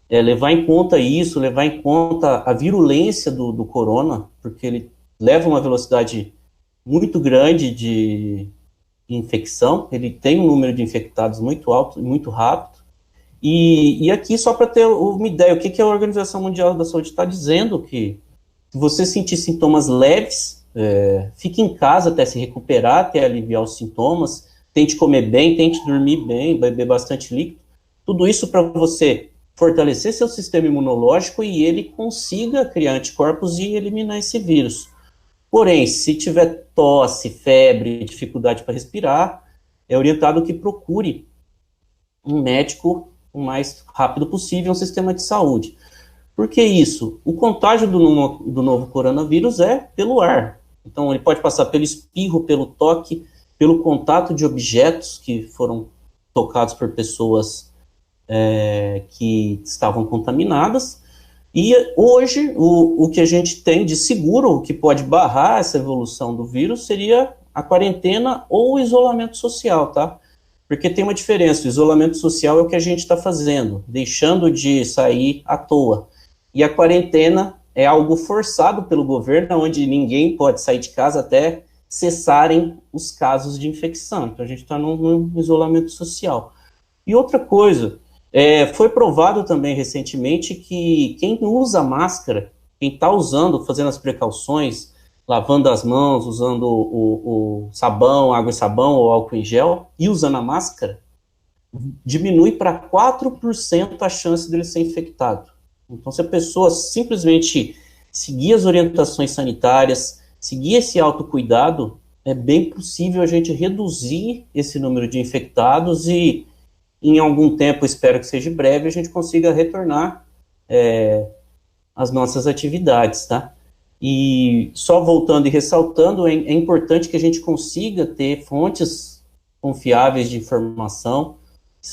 levar em conta isso, levar em conta a virulência do corona, porque ele leva uma velocidade muito grande de infecção, ele tem um número de infectados muito alto e muito rápido. E aqui, só para ter uma ideia, o que a Organização Mundial da Saúde está dizendo, que se você sentir sintomas leves, fique em casa até se recuperar, até aliviar os sintomas, tente comer bem, tente dormir bem, beber bastante líquido, tudo isso para você fortalecer seu sistema imunológico e ele consiga criar anticorpos e eliminar esse vírus. Porém, se tiver tosse, febre, dificuldade para respirar, é orientado que procure um médico o mais rápido possível, um sistema de saúde. Por que isso? O contágio do novo coronavírus é pelo ar. Então, ele pode passar pelo espirro, pelo toque, pelo contato de objetos que foram tocados por pessoas que estavam contaminadas. E hoje, o que a gente tem de seguro, o que pode barrar essa evolução do vírus, seria a quarentena ou o isolamento social, tá? Porque tem uma diferença, o isolamento social é o que a gente está fazendo, deixando de sair à toa. E a quarentena é algo forçado pelo governo, onde ninguém pode sair de casa até cessarem os casos de infecção. Então a gente está num isolamento social. E outra coisa, foi provado também recentemente que quem usa máscara, quem está usando, fazendo as precauções, lavando as mãos, usando o sabão, água e sabão ou álcool em gel, e usando a máscara, diminui para 4% a chance dele ser infectado. Então, se a pessoa simplesmente seguir as orientações sanitárias, seguir esse autocuidado, é bem possível a gente reduzir esse número de infectados e, em algum tempo, espero que seja breve, a gente consiga retornar às nossas atividades, tá? E só voltando e ressaltando, é importante que a gente consiga ter fontes confiáveis de informação,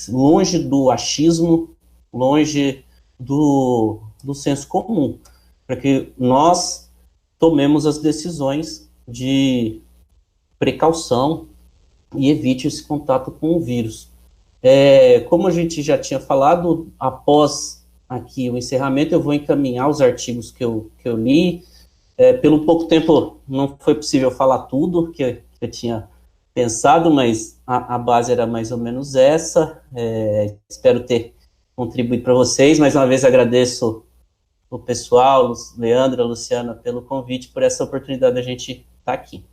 longe do achismo, longe do senso comum, para que nós tomemos as decisões de precaução e evite esse contato com o vírus. Como a gente já tinha falado, após aqui o encerramento, eu vou encaminhar os artigos que eu li. Pelo pouco tempo não foi possível falar tudo que eu tinha pensado, mas a base era mais ou menos essa. Espero ter contribuído para vocês. Mais uma vez agradeço o pessoal, Leandro, a Luciana, pelo convite, por essa oportunidade de a gente estar aqui.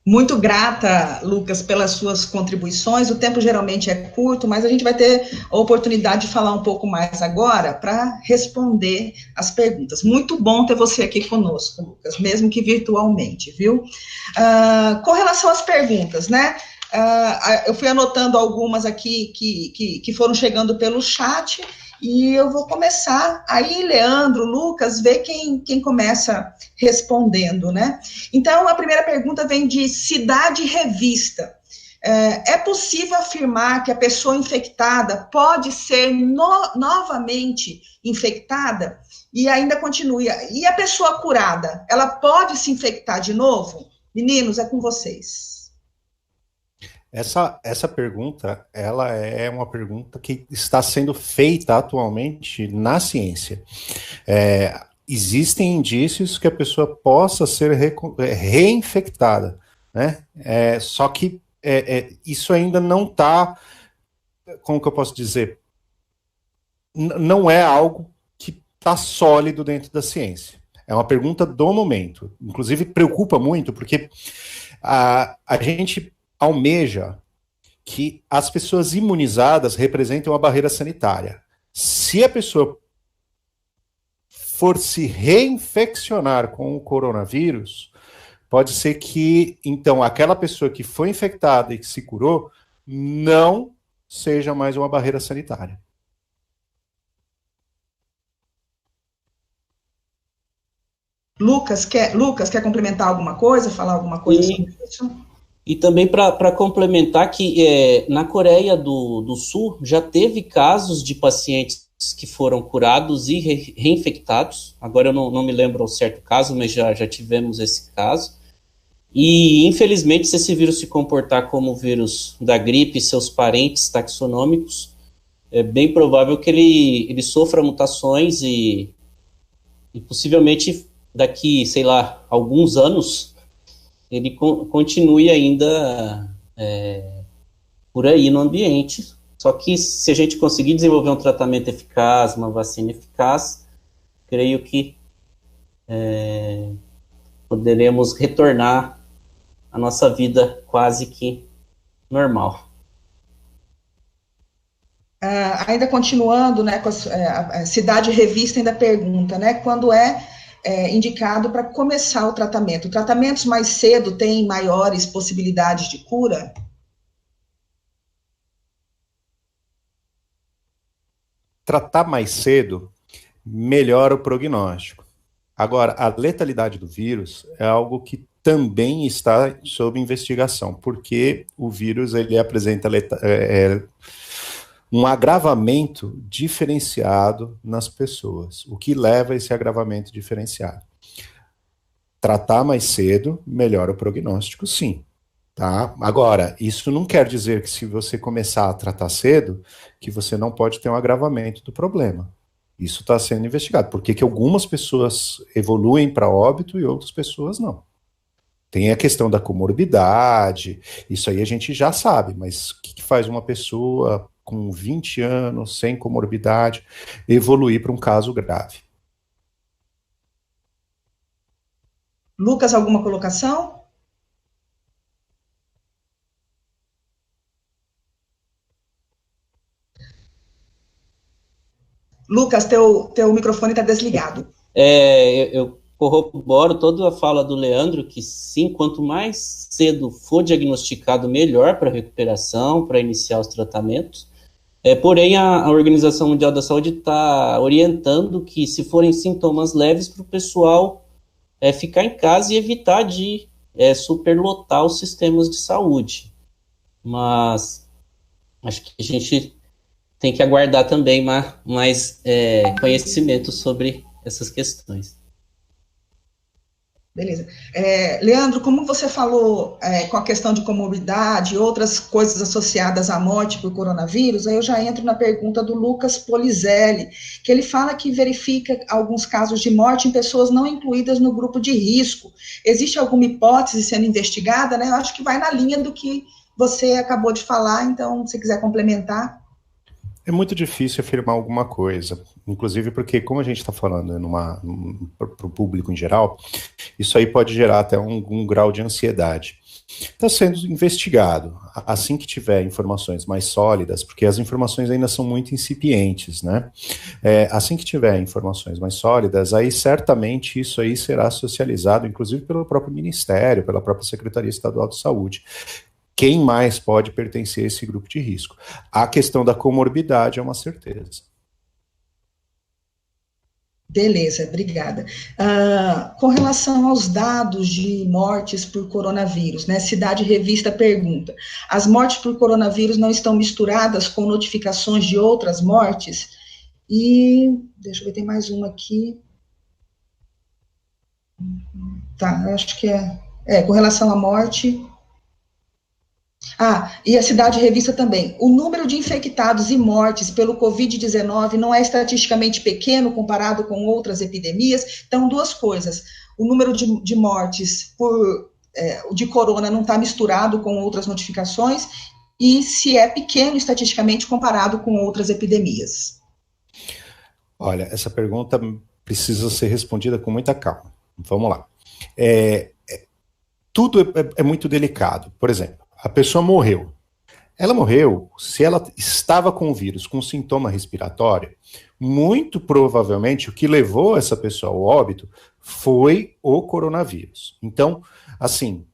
Muito grata, Lucas, pelas suas contribuições. O tempo geralmente é curto, mas a gente vai ter a oportunidade de falar um pouco mais agora para responder as perguntas. Muito bom ter você aqui conosco, Lucas, mesmo que virtualmente, viu? Com relação às perguntas, né? Eu fui anotando algumas aqui que foram chegando pelo chat, e eu vou começar, aí Leandro, Lucas, vê quem começa respondendo, né? Então, a primeira pergunta vem de Cidade Revista. É possível afirmar que a pessoa infectada pode ser novamente infectada? E ainda continua, e a pessoa curada, ela pode se infectar de novo? Meninos, é com vocês. Essa pergunta, ela é uma pergunta que está sendo feita atualmente na ciência. Existem indícios que a pessoa possa ser reinfectada, né? Só que isso ainda não está, como que eu posso dizer, não é algo que está sólido dentro da ciência. É uma pergunta do momento. Inclusive, preocupa muito, porque a gente almeja que as pessoas imunizadas representem uma barreira sanitária. Se a pessoa for se reinfeccionar com o coronavírus, pode ser que, então, aquela pessoa que foi infectada e que se curou não seja mais uma barreira sanitária. Lucas, quer complementar alguma coisa, falar alguma coisa sobre isso? E também para complementar que na Coreia do Sul já teve casos de pacientes que foram curados e reinfectados. Agora eu não me lembro ao certo caso, mas já tivemos esse caso. E, infelizmente, se esse vírus se comportar como o vírus da gripe e seus parentes taxonômicos, é bem provável que ele sofra mutações e possivelmente daqui, sei lá, alguns anos, ele continue ainda por aí no ambiente. Só que se a gente conseguir desenvolver um tratamento eficaz, uma vacina eficaz, creio que poderemos retornar à nossa vida quase que normal. Ainda continuando, né, com a Cidade Revista ainda pergunta, né, quando indicado para começar o tratamento. Tratamentos mais cedo têm maiores possibilidades de cura? Tratar mais cedo melhora o prognóstico. Agora, a letalidade do vírus é algo que também está sob investigação, porque o vírus ele apresenta um agravamento diferenciado nas pessoas. O que leva a esse agravamento diferenciado? Tratar mais cedo melhora o prognóstico, sim. Tá? Agora, isso não quer dizer que se você começar a tratar cedo, que você não pode ter um agravamento do problema. Isso está sendo investigado. Por que algumas pessoas evoluem para óbito e outras pessoas não? Tem a questão da comorbidade, isso aí a gente já sabe, mas o que faz uma pessoa com 20 anos, sem comorbidade, evoluir para um caso grave? Lucas, alguma colocação? Lucas, teu microfone está desligado. Eu corroboro toda a fala do Leandro, que sim, quanto mais cedo for diagnosticado, melhor para a recuperação, para iniciar os tratamentos. Porém, a Organização Mundial da Saúde está orientando que, se forem sintomas leves, para o pessoal ficar em casa e evitar de superlotar os sistemas de saúde. Mas acho que a gente tem que aguardar também mais conhecimento sobre essas questões. Beleza. Leandro, como você falou com a questão de comorbidade e outras coisas associadas à morte por coronavírus, aí eu já entro na pergunta do Lucas Polizelli, que ele fala que verifica alguns casos de morte em pessoas não incluídas no grupo de risco. Existe alguma hipótese sendo investigada, né? Eu acho que vai na linha do que você acabou de falar, então, se quiser complementar. É muito difícil afirmar alguma coisa, inclusive porque, como a gente está falando para o público em geral, isso aí pode gerar até um grau de ansiedade. Está sendo investigado. Assim que tiver informações mais sólidas, porque as informações ainda são muito incipientes, né? Assim que tiver informações mais sólidas, aí certamente isso aí será socializado, inclusive pelo próprio Ministério, pela própria Secretaria Estadual de Saúde. Quem mais pode pertencer a esse grupo de risco? A questão da comorbidade é uma certeza. Beleza, obrigada. Com relação aos dados de mortes por coronavírus, né? Cidade Revista pergunta: as mortes por coronavírus não estão misturadas com notificações de outras mortes? E deixa eu ver, tem mais uma aqui. Tá, acho que com relação à morte. E a Cidade Revista também. O número de infectados e mortes pelo Covid-19 não é estatisticamente pequeno comparado com outras epidemias. Então, duas coisas. O número de mortes de corona não está misturado com outras notificações e se é pequeno estatisticamente comparado com outras epidemias. Olha, essa pergunta precisa ser respondida com muita calma. Vamos lá. Tudo é muito delicado. Por exemplo, a pessoa morreu. Ela morreu se ela estava com o vírus, com sintoma respiratório. Muito provavelmente o que levou essa pessoa ao óbito foi o coronavírus. Então, assim,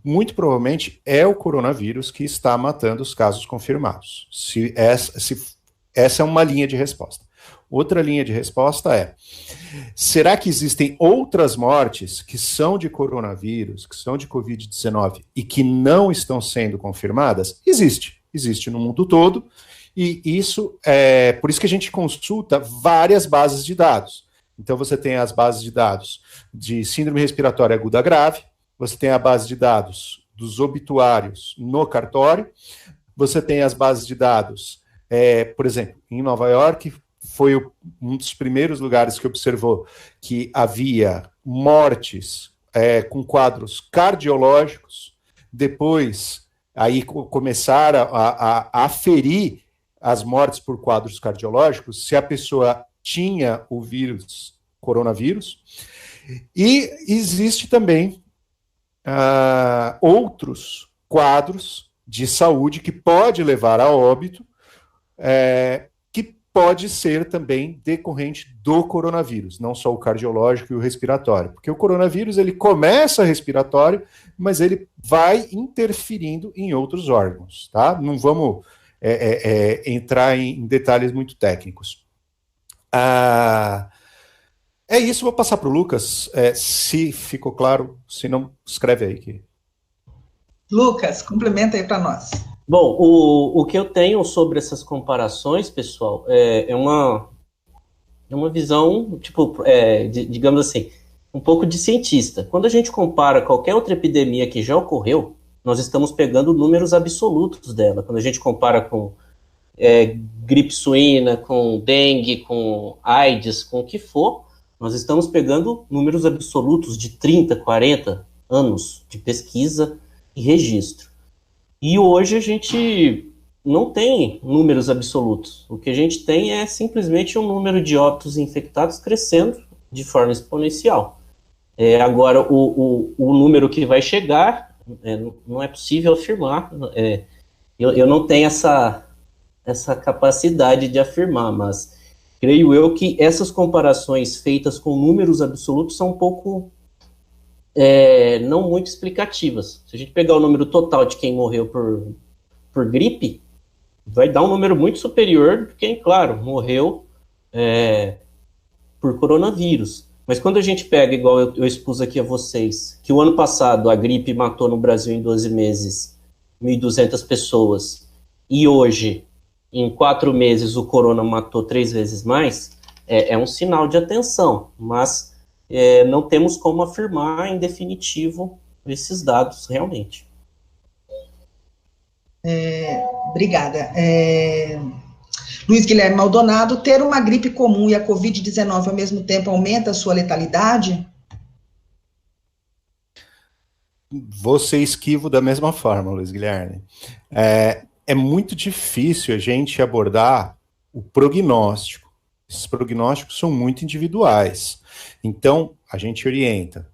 muito provavelmente é o coronavírus que está matando os casos confirmados. Essa é uma linha de resposta. Outra linha de resposta é: será que existem outras mortes que são de coronavírus, que são de Covid-19 e que não estão sendo confirmadas? Existe no mundo todo, e por isso que a gente consulta várias bases de dados. Então você tem as bases de dados de síndrome respiratória aguda grave, você tem a base de dados dos obituários no cartório, você tem as bases de dados, por exemplo, em Nova York, foi um dos primeiros lugares que observou que havia mortes com quadros cardiológicos. Depois, aí começaram a aferir as mortes por quadros cardiológicos, se a pessoa tinha o vírus, coronavírus. E existe também outros quadros de saúde que pode levar a óbito, pode ser também decorrente do coronavírus, não só o cardiológico e o respiratório, porque o coronavírus ele começa respiratório, mas ele vai interferindo em outros órgãos, tá? Não vamos entrar em detalhes muito técnicos. É isso, vou passar para o Lucas, se ficou claro, se não, escreve aí. Lucas, complementa aí para nós. Bom, o que eu tenho sobre essas comparações, pessoal, é uma visão, digamos assim, um pouco de cientista. Quando a gente compara qualquer outra epidemia que já ocorreu, nós estamos pegando números absolutos dela. Quando a gente compara com gripe suína, com dengue, com AIDS, com o que for, nós estamos pegando números absolutos de 30, 40 anos de pesquisa e registro. E hoje a gente não tem números absolutos. O que a gente tem é simplesmente um número de óbitos infectados crescendo de forma exponencial. Agora, o número que vai chegar, não é possível afirmar. Eu não tenho essa capacidade de afirmar, mas creio eu que essas comparações feitas com números absolutos são um pouco... não muito explicativas. Se a gente pegar o número total de quem morreu por gripe, vai dar um número muito superior do que quem, claro, morreu por coronavírus. Mas quando a gente pega, igual eu expus aqui a vocês, que o ano passado a gripe matou no Brasil em 12 meses 1.200 pessoas, e hoje, em 4 meses, o corona matou 3 vezes mais, é um sinal de atenção, mas... não temos como afirmar em definitivo esses dados realmente. Obrigada. Luiz Guilherme Maldonado, ter uma gripe comum e a Covid-19 ao mesmo tempo aumenta a sua letalidade? Você esquivo da mesma forma, Luiz Guilherme. É muito difícil a gente abordar o prognóstico. Esses prognósticos são muito individuais. Então, a gente orienta.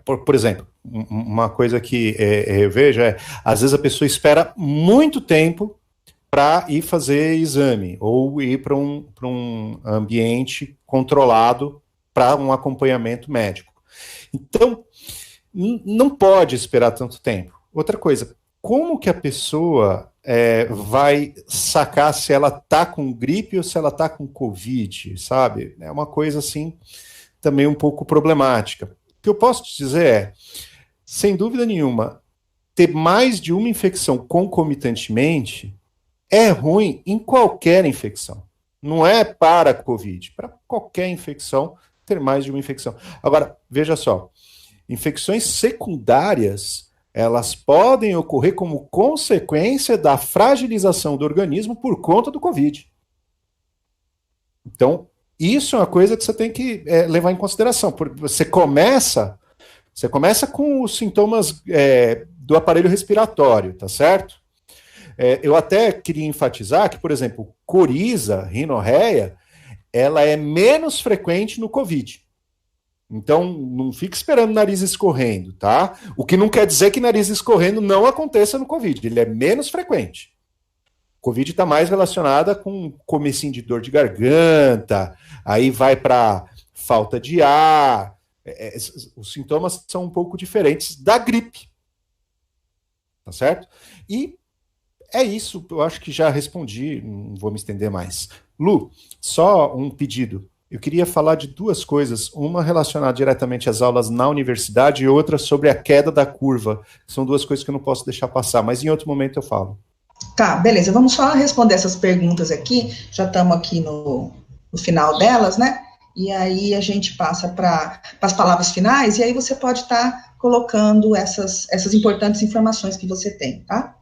Por exemplo, uma coisa que eu vejo às vezes a pessoa espera muito tempo para ir fazer exame, ou ir para um ambiente controlado para um acompanhamento médico. Então, não pode esperar tanto tempo. Outra coisa, como que a pessoa vai sacar se ela está com gripe ou se ela está com Covid, sabe? É uma coisa assim... também um pouco problemática. O que eu posso te dizer sem dúvida nenhuma, ter mais de uma infecção concomitantemente é ruim em qualquer infecção. Não é para a Covid, para qualquer infecção ter mais de uma infecção. Agora, veja só, infecções secundárias elas podem ocorrer como consequência da fragilização do organismo por conta do Covid. Então, isso é uma coisa que você tem que levar em consideração. Porque você começa com os sintomas do aparelho respiratório, tá certo? Eu até queria enfatizar que, por exemplo, coriza, rinorreia, ela é menos frequente no Covid. Então, não fique esperando o nariz escorrendo, tá? O que não quer dizer que nariz escorrendo não aconteça no Covid, ele é menos frequente. O Covid está mais relacionada com comecinho de dor de garganta, aí vai para falta de ar. Os sintomas são um pouco diferentes da gripe. Tá certo? E é isso, eu acho que já respondi, não vou me estender mais. Lu, só um pedido. Eu queria falar de duas coisas, uma relacionada diretamente às aulas na universidade e outra sobre a queda da curva. São duas coisas que eu não posso deixar passar, mas em outro momento eu falo. Tá, beleza. Vamos só responder essas perguntas aqui. Já estamos aqui no final delas, né? E aí a gente passa para as palavras finais, e aí você pode estar colocando essas importantes informações que você tem, tá?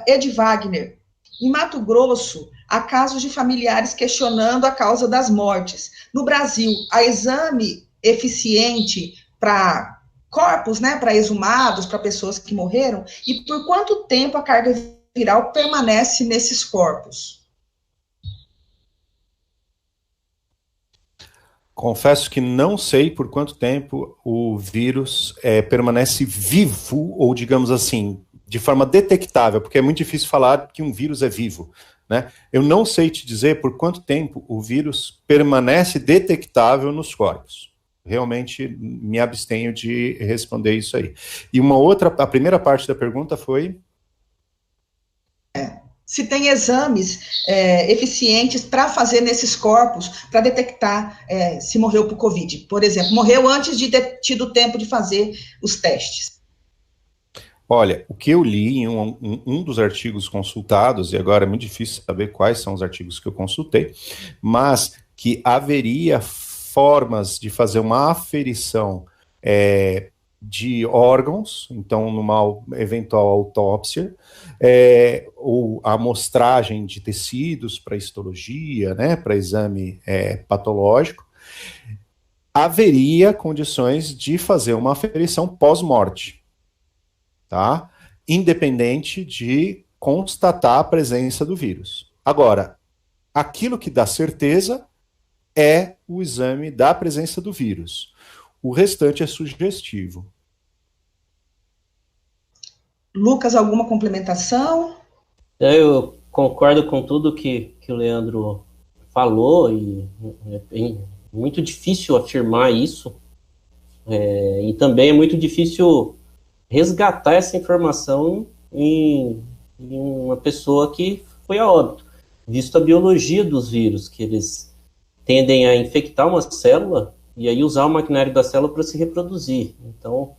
Ed Wagner, em Mato Grosso, há casos de familiares questionando a causa das mortes. No Brasil, há exame eficiente para corpos, né, para exumados, para pessoas que morreram? E por quanto tempo a carga viral permanece nesses corpos? Confesso que não sei por quanto tempo o vírus permanece vivo, ou digamos assim, de forma detectável, porque é muito difícil falar que um vírus é vivo, né? Eu não sei te dizer por quanto tempo o vírus permanece detectável nos corpos. Realmente me abstenho de responder isso aí. E a primeira parte da pergunta foi... Se tem exames eficientes para fazer nesses corpos, para detectar se morreu por Covid. Por exemplo, morreu antes de ter tido tempo de fazer os testes. Olha, o que eu li em um dos artigos consultados, e agora é muito difícil saber quais são os artigos que eu consultei, mas que haveria formas de fazer uma aferição de órgãos, então numa eventual autópsia, ou amostragem de tecidos para histologia, né, para exame patológico, haveria condições de fazer uma aferição pós-morte, tá? Independente de constatar a presença do vírus. Agora, aquilo que dá certeza é o exame da presença do vírus. O restante é sugestivo. Lucas, alguma complementação? Eu concordo com tudo que o Leandro falou, e é muito difícil afirmar isso, e também é muito difícil resgatar essa informação em uma pessoa que foi a óbito, visto a biologia dos vírus, que eles tendem a infectar uma célula e aí usar o maquinário da célula para se reproduzir. Então,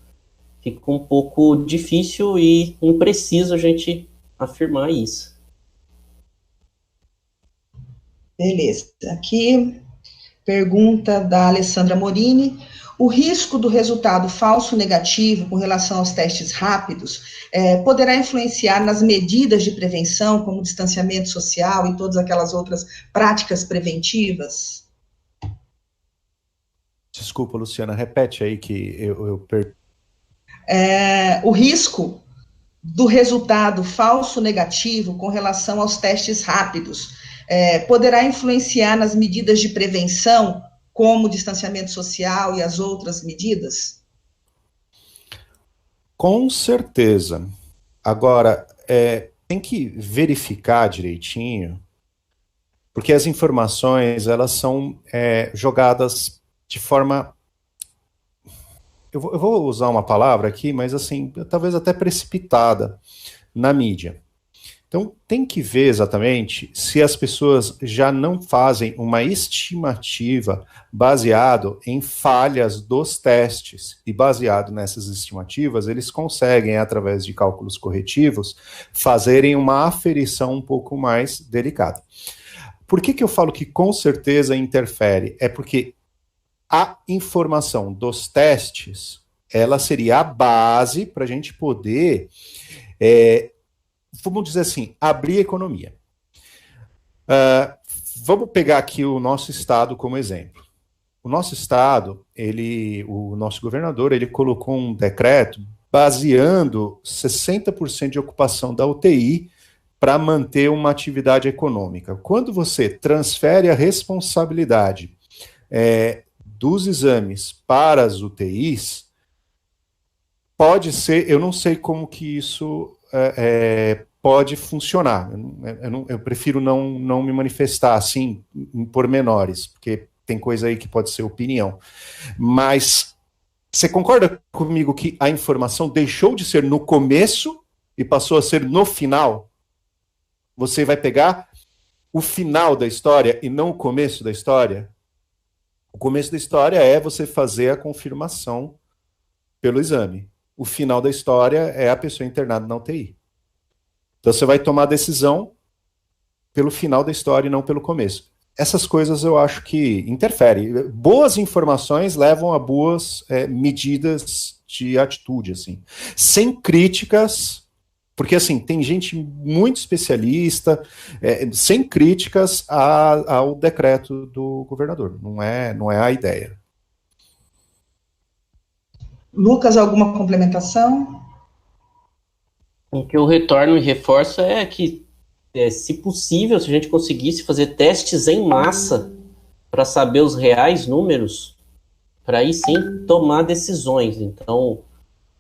fica um pouco difícil e impreciso a gente afirmar isso. Beleza. Aqui, pergunta da Alessandra Morini. O risco do resultado falso negativo com relação aos testes rápidos poderá influenciar nas medidas de prevenção, como distanciamento social e todas aquelas outras práticas preventivas? Desculpa, Luciana, repete aí que eu perdi. O risco do resultado falso negativo com relação aos testes rápidos poderá influenciar nas medidas de prevenção, como o distanciamento social e as outras medidas? Com certeza. Agora, tem que verificar direitinho, porque as informações, elas são jogadas de forma... Eu vou usar uma palavra aqui, mas assim, talvez até precipitada na mídia. Então, tem que ver exatamente se as pessoas já não fazem uma estimativa baseado em falhas dos testes. E baseado nessas estimativas, eles conseguem, através de cálculos corretivos, fazerem uma aferição um pouco mais delicada. Por que eu falo que com certeza interfere? É porque a informação dos testes ela seria a base para a gente poder, vamos dizer assim, abrir a economia. Vamos pegar aqui o nosso estado como exemplo. O nosso estado, o nosso governador, ele colocou um decreto baseando 60% de ocupação da UTI para manter uma atividade econômica. Quando você transfere a responsabilidade dos exames para as UTIs, pode ser, eu não sei como que isso pode funcionar. Eu prefiro não me manifestar assim em pormenores, porque tem coisa aí que pode ser opinião. Mas você concorda comigo que a informação deixou de ser no começo e passou a ser no final? Você vai pegar o final da história e não o começo da história? O começo da história é você fazer a confirmação pelo exame. O final da história é a pessoa internada na UTI. Então você vai tomar a decisão pelo final da história e não pelo começo. Essas coisas eu acho que interferem. Boas informações levam a boas medidas de atitude, assim. Sem críticas, porque assim, tem gente muito especialista, sem críticas ao decreto do governador. Não é a ideia. Lucas, alguma complementação? O que eu retorno e reforço é que, se possível, se a gente conseguisse fazer testes em massa para saber os reais números, para aí sim tomar decisões. Então,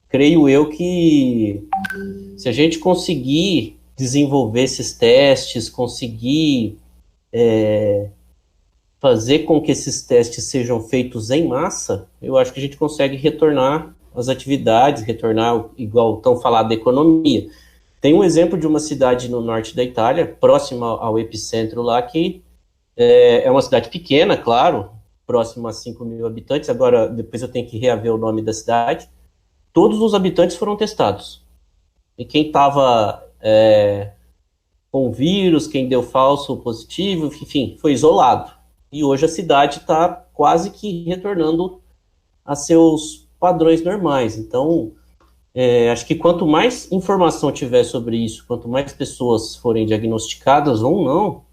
creio eu que se a gente conseguir desenvolver esses testes, conseguir fazer com que esses testes sejam feitos em massa, eu acho que a gente consegue retornar as atividades, retornar, igual tão falado, da economia. Tem um exemplo de uma cidade no norte da Itália, próxima ao epicentro lá, que é uma cidade pequena, claro, próxima a 5 mil habitantes, agora depois eu tenho que reaver o nome da cidade. Todos os habitantes foram testados. E quem estava com vírus, quem deu falso ou positivo, enfim, foi isolado. E hoje a cidade está quase que retornando a seus padrões normais. Então, acho que quanto mais informação tiver sobre isso, quanto mais pessoas forem diagnosticadas ou não,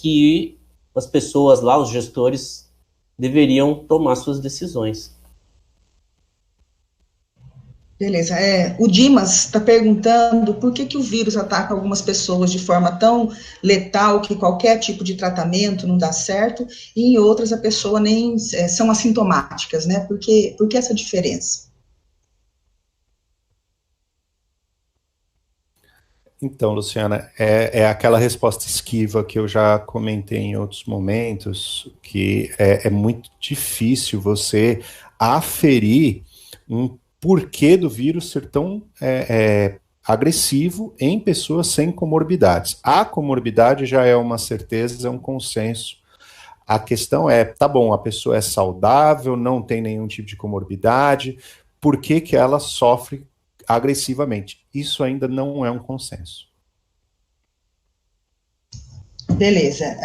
que as pessoas lá, os gestores, deveriam tomar suas decisões. Beleza. O Dimas está perguntando por que o vírus ataca algumas pessoas de forma tão letal que qualquer tipo de tratamento não dá certo, e em outras a pessoa nem são assintomáticas, né? Por que essa diferença? Então, Luciana, é aquela resposta esquiva que eu já comentei em outros momentos, que é muito difícil você aferir um porquê do vírus ser tão agressivo em pessoas sem comorbidades. A comorbidade já é uma certeza, é um consenso. A questão tá bom, a pessoa é saudável, não tem nenhum tipo de comorbidade, por que ela sofre agressivamente? Isso ainda não é um consenso. Beleza.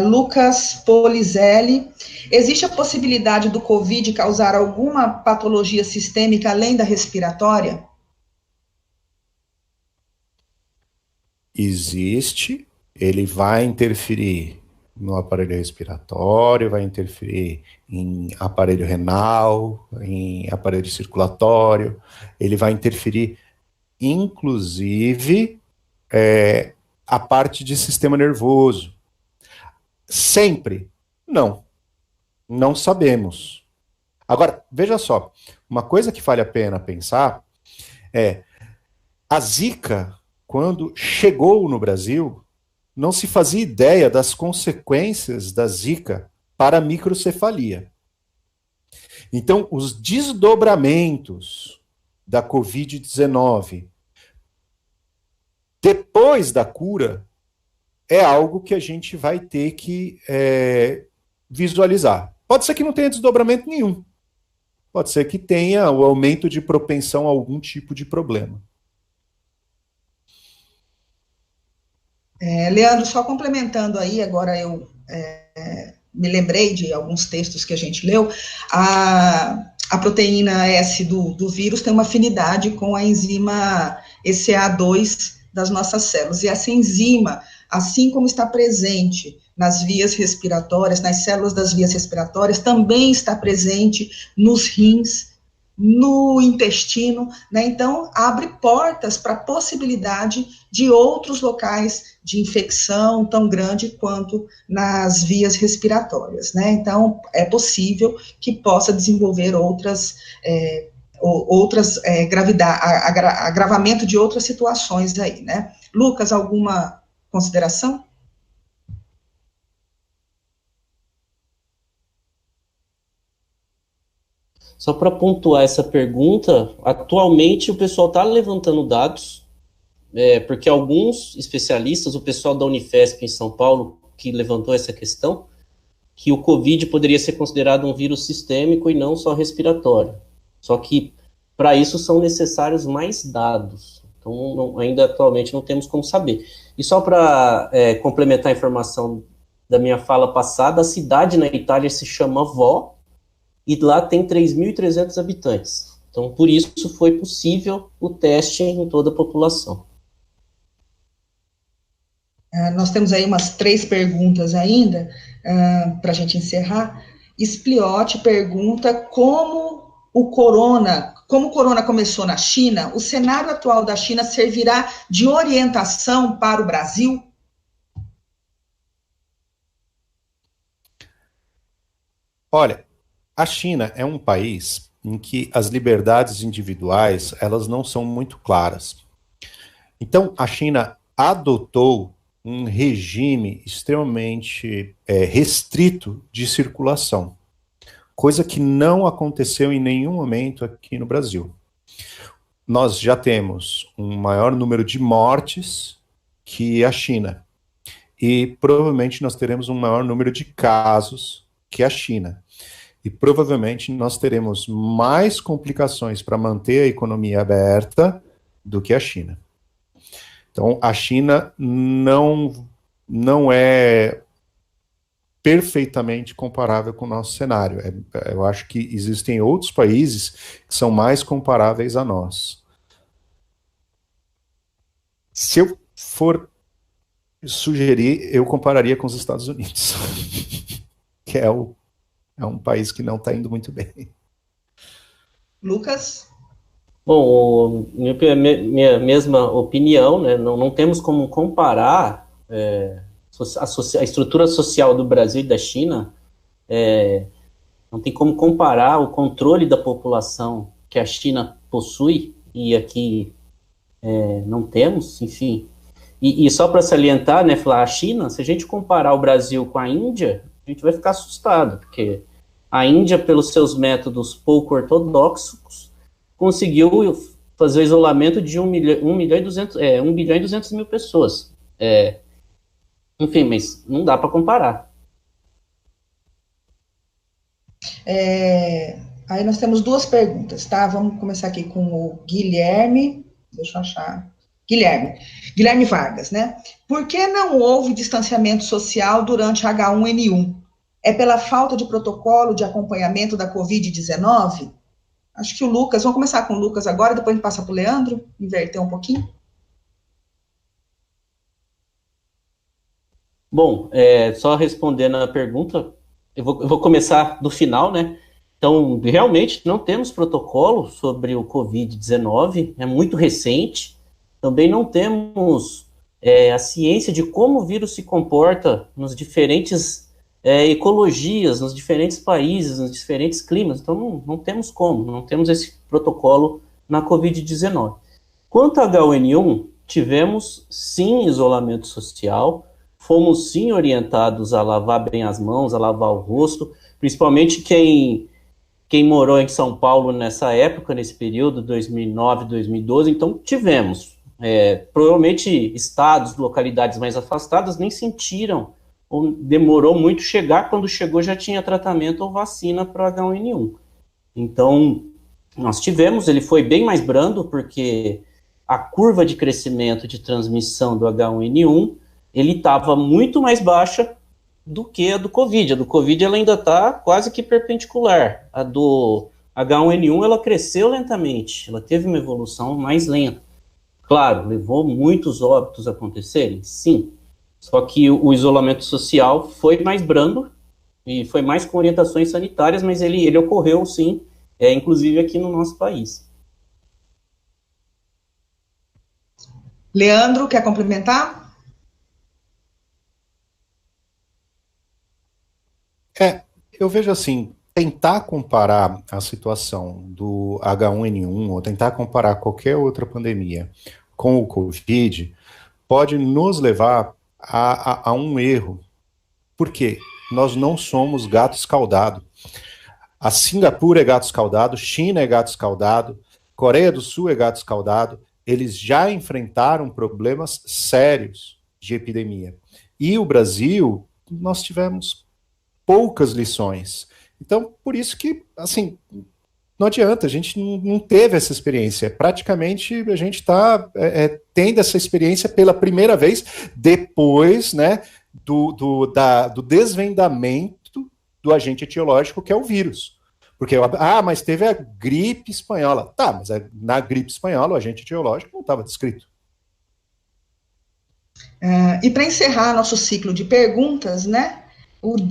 Lucas Polizelli, existe a possibilidade do Covid causar alguma patologia sistêmica além da respiratória? Existe, ele vai interferir no aparelho respiratório, vai interferir em aparelho renal, em aparelho circulatório, ele vai interferir, inclusive, a parte de sistema nervoso. Sempre? Não sabemos. Agora, veja só, uma coisa que vale a pena pensar a Zika, quando chegou no Brasil, não se fazia ideia das consequências da Zika para a microcefalia. Então, os desdobramentos da Covid-19 depois da cura é algo que a gente vai ter que visualizar. Pode ser que não tenha desdobramento nenhum. Pode ser que tenha o aumento de propensão a algum tipo de problema. Leandro, só complementando aí, agora eu me lembrei de alguns textos que a gente leu, a a proteína S do vírus tem uma afinidade com a enzima ECA2 das nossas células. E essa enzima, assim como está presente nas vias respiratórias, nas células das vias respiratórias, também está presente nos rins, no intestino, né? Então, abre portas para a possibilidade de outros locais de infecção tão grande quanto nas vias respiratórias, né? Então, é possível que possa desenvolver agravamento de outras situações aí, né? Lucas, alguma consideração? Só para pontuar essa pergunta, atualmente o pessoal está levantando dados, porque alguns especialistas, o pessoal da Unifesp em São Paulo, que levantou essa questão, que o Covid poderia ser considerado um vírus sistêmico e não só respiratório. Só que, para isso, são necessários mais dados. Então, ainda atualmente não temos como saber. E só para complementar a informação da minha fala passada, a cidade na Itália se chama Vó, e lá tem 3.300 habitantes. Então, por isso foi possível o teste em toda a população. Nós temos aí umas 3 perguntas ainda, para a gente encerrar. Spliotti pergunta como o corona começou na China, o cenário atual da China servirá de orientação para o Brasil? Olha, a China é um país em que as liberdades individuais, elas não são muito claras. Então, a China adotou um regime extremamente restrito de circulação, coisa que não aconteceu em nenhum momento aqui no Brasil. Nós já temos um maior número de mortes que a China, e provavelmente nós teremos um maior número de casos que a China. E provavelmente nós teremos mais complicações para manter a economia aberta do que a China. Então, a China não é perfeitamente comparável com o nosso cenário. Eu acho que existem outros países que são mais comparáveis a nós. Se eu for sugerir, eu compararia com os Estados Unidos, que é um país que não está indo muito bem. Lucas? Bom, minha mesma opinião, né? Não temos como comparar a estrutura social do Brasil e da China, não tem como comparar o controle da população que a China possui e aqui não temos, enfim. E só para salientar, né, falar a China, se a gente comparar o Brasil com a Índia, a gente vai ficar assustado, porque a Índia, pelos seus métodos pouco ortodoxos, conseguiu fazer o isolamento de 1 bilhão e 200 mil pessoas. Enfim, mas não dá para comparar. Aí nós temos 2 perguntas, tá? Vamos começar aqui com o Guilherme. Deixa eu achar. Guilherme Vargas, né? Por que não houve distanciamento social durante H1N1? É pela falta de protocolo de acompanhamento da Covid-19? Acho que o Lucas, vamos começar com o Lucas agora, depois a gente passa para o Leandro, inverter um pouquinho. Bom, só respondendo a pergunta, eu vou começar do final, né? Então, realmente, não temos protocolo sobre o Covid-19, é muito recente. Também não temos a ciência de como o vírus se comporta nos diferentes ecologias, nos diferentes países, nos diferentes climas. Então, não temos não temos esse protocolo na Covid-19. Quanto a H1N1, tivemos, sim, isolamento social, fomos, sim, orientados a lavar bem as mãos, a lavar o rosto, principalmente quem morou em São Paulo nessa época, nesse período, 2009, 2012, então tivemos. Provavelmente estados, localidades mais afastadas nem sentiram, ou demorou muito chegar, quando chegou já tinha tratamento ou vacina para H1N1. Então, nós tivemos, ele foi bem mais brando, porque a curva de crescimento de transmissão do H1N1, ele estava muito mais baixa do que a do Covid. A do Covid ela ainda está quase que perpendicular. A do H1N1 ela cresceu lentamente, ela teve uma evolução mais lenta. Claro, levou muitos óbitos a acontecerem, sim. Só que o isolamento social foi mais brando e foi mais com orientações sanitárias, mas ele ocorreu, sim, inclusive aqui no nosso país. Leandro, quer complementar? Eu vejo assim, tentar comparar a situação do H1N1 ou tentar comparar qualquer outra pandemia com o Covid pode nos levar a um erro. Por quê? Nós não somos gato escaldado. A Singapura é gato escaldado, China é gato escaldado, Coreia do Sul é gato escaldado. Eles já enfrentaram problemas sérios de epidemia. E o Brasil, nós tivemos poucas lições. Então, por isso que, assim, não adianta, a gente não teve essa experiência. Praticamente, a gente está tendo essa experiência pela primeira vez, depois, né, do desvendamento do agente etiológico, que é o vírus. Porque, mas teve a gripe espanhola. Tá, mas na gripe espanhola, o agente etiológico não estava descrito. E para encerrar nosso ciclo de perguntas, né?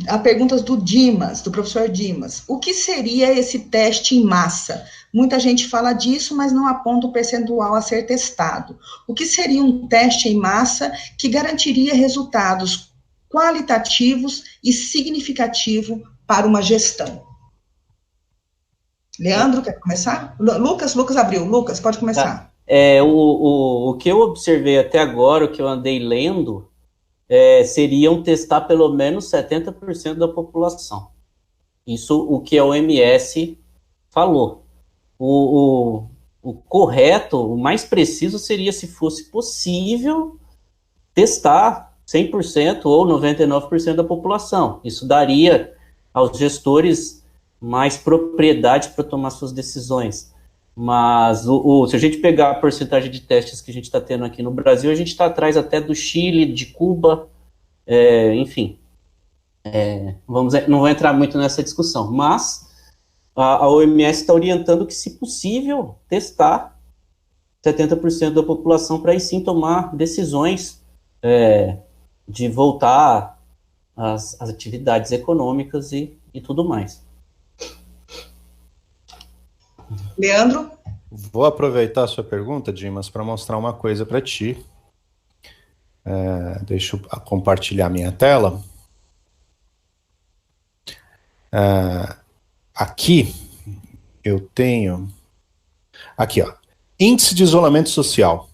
A perguntas do Dimas, do professor Dimas. O que seria esse teste em massa? Muita gente fala disso, mas não aponta o percentual a ser testado. O que seria um teste em massa que garantiria resultados qualitativos e significativos para uma gestão? Leandro, quer começar? Lucas abriu. Lucas, pode começar. O que eu observei até agora, o que eu andei lendo, seriam testar pelo menos 70% da população. Isso o que a OMS falou. O correto, o mais preciso seria se fosse possível testar 100% ou 99% da população. Isso daria aos gestores mais propriedade para tomar suas decisões. Mas se a gente pegar a porcentagem de testes que a gente está tendo aqui no Brasil, a gente está atrás até do Chile, de Cuba, enfim. Não vou entrar muito nessa discussão, mas a OMS está orientando que, se possível, testar 70% da população para aí sim tomar decisões de voltar às atividades econômicas e tudo mais. Leandro? Vou aproveitar a sua pergunta, Dimas, para mostrar uma coisa para ti. Deixa eu compartilhar minha tela. Aqui eu tenho... Aqui, ó. Índice de isolamento social.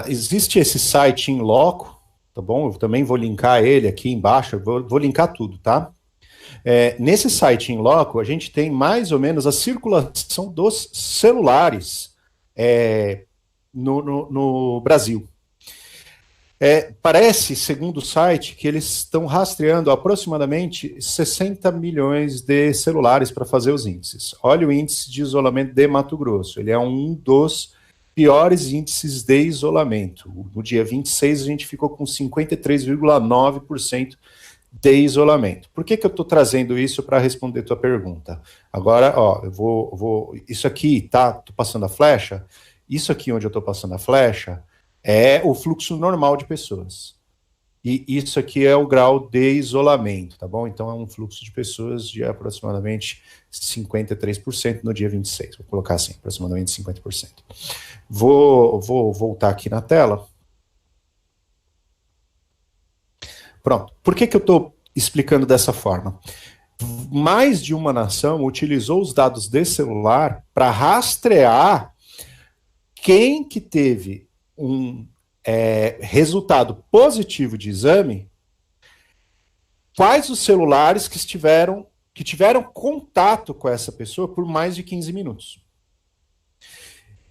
Existe esse site in loco, tá bom? Eu também vou linkar ele aqui embaixo, vou linkar tudo, tá? Nesse site in loco, a gente tem mais ou menos a circulação dos celulares no Brasil. Parece, segundo o site, que eles estão rastreando aproximadamente 60 milhões de celulares para fazer os índices. Olha o índice de isolamento de Mato Grosso. Ele é um dos piores índices de isolamento. No dia 26, a gente ficou com 53,9% de isolamento. Por que eu estou trazendo isso para responder tua pergunta? Agora, ó, eu vou isso aqui, tá? Tô passando a flecha. Isso aqui onde eu estou passando a flecha é o fluxo normal de pessoas. E isso aqui é o grau de isolamento, tá bom? Então é um fluxo de pessoas de aproximadamente 53% no dia 26. Vou colocar assim, aproximadamente 50%. Vou voltar aqui na tela. Pronto. Por que eu estou explicando dessa forma? Mais de uma nação utilizou os dados de celular para rastrear quem que teve um resultado positivo de exame, quais os celulares que tiveram contato com essa pessoa por mais de 15 minutos.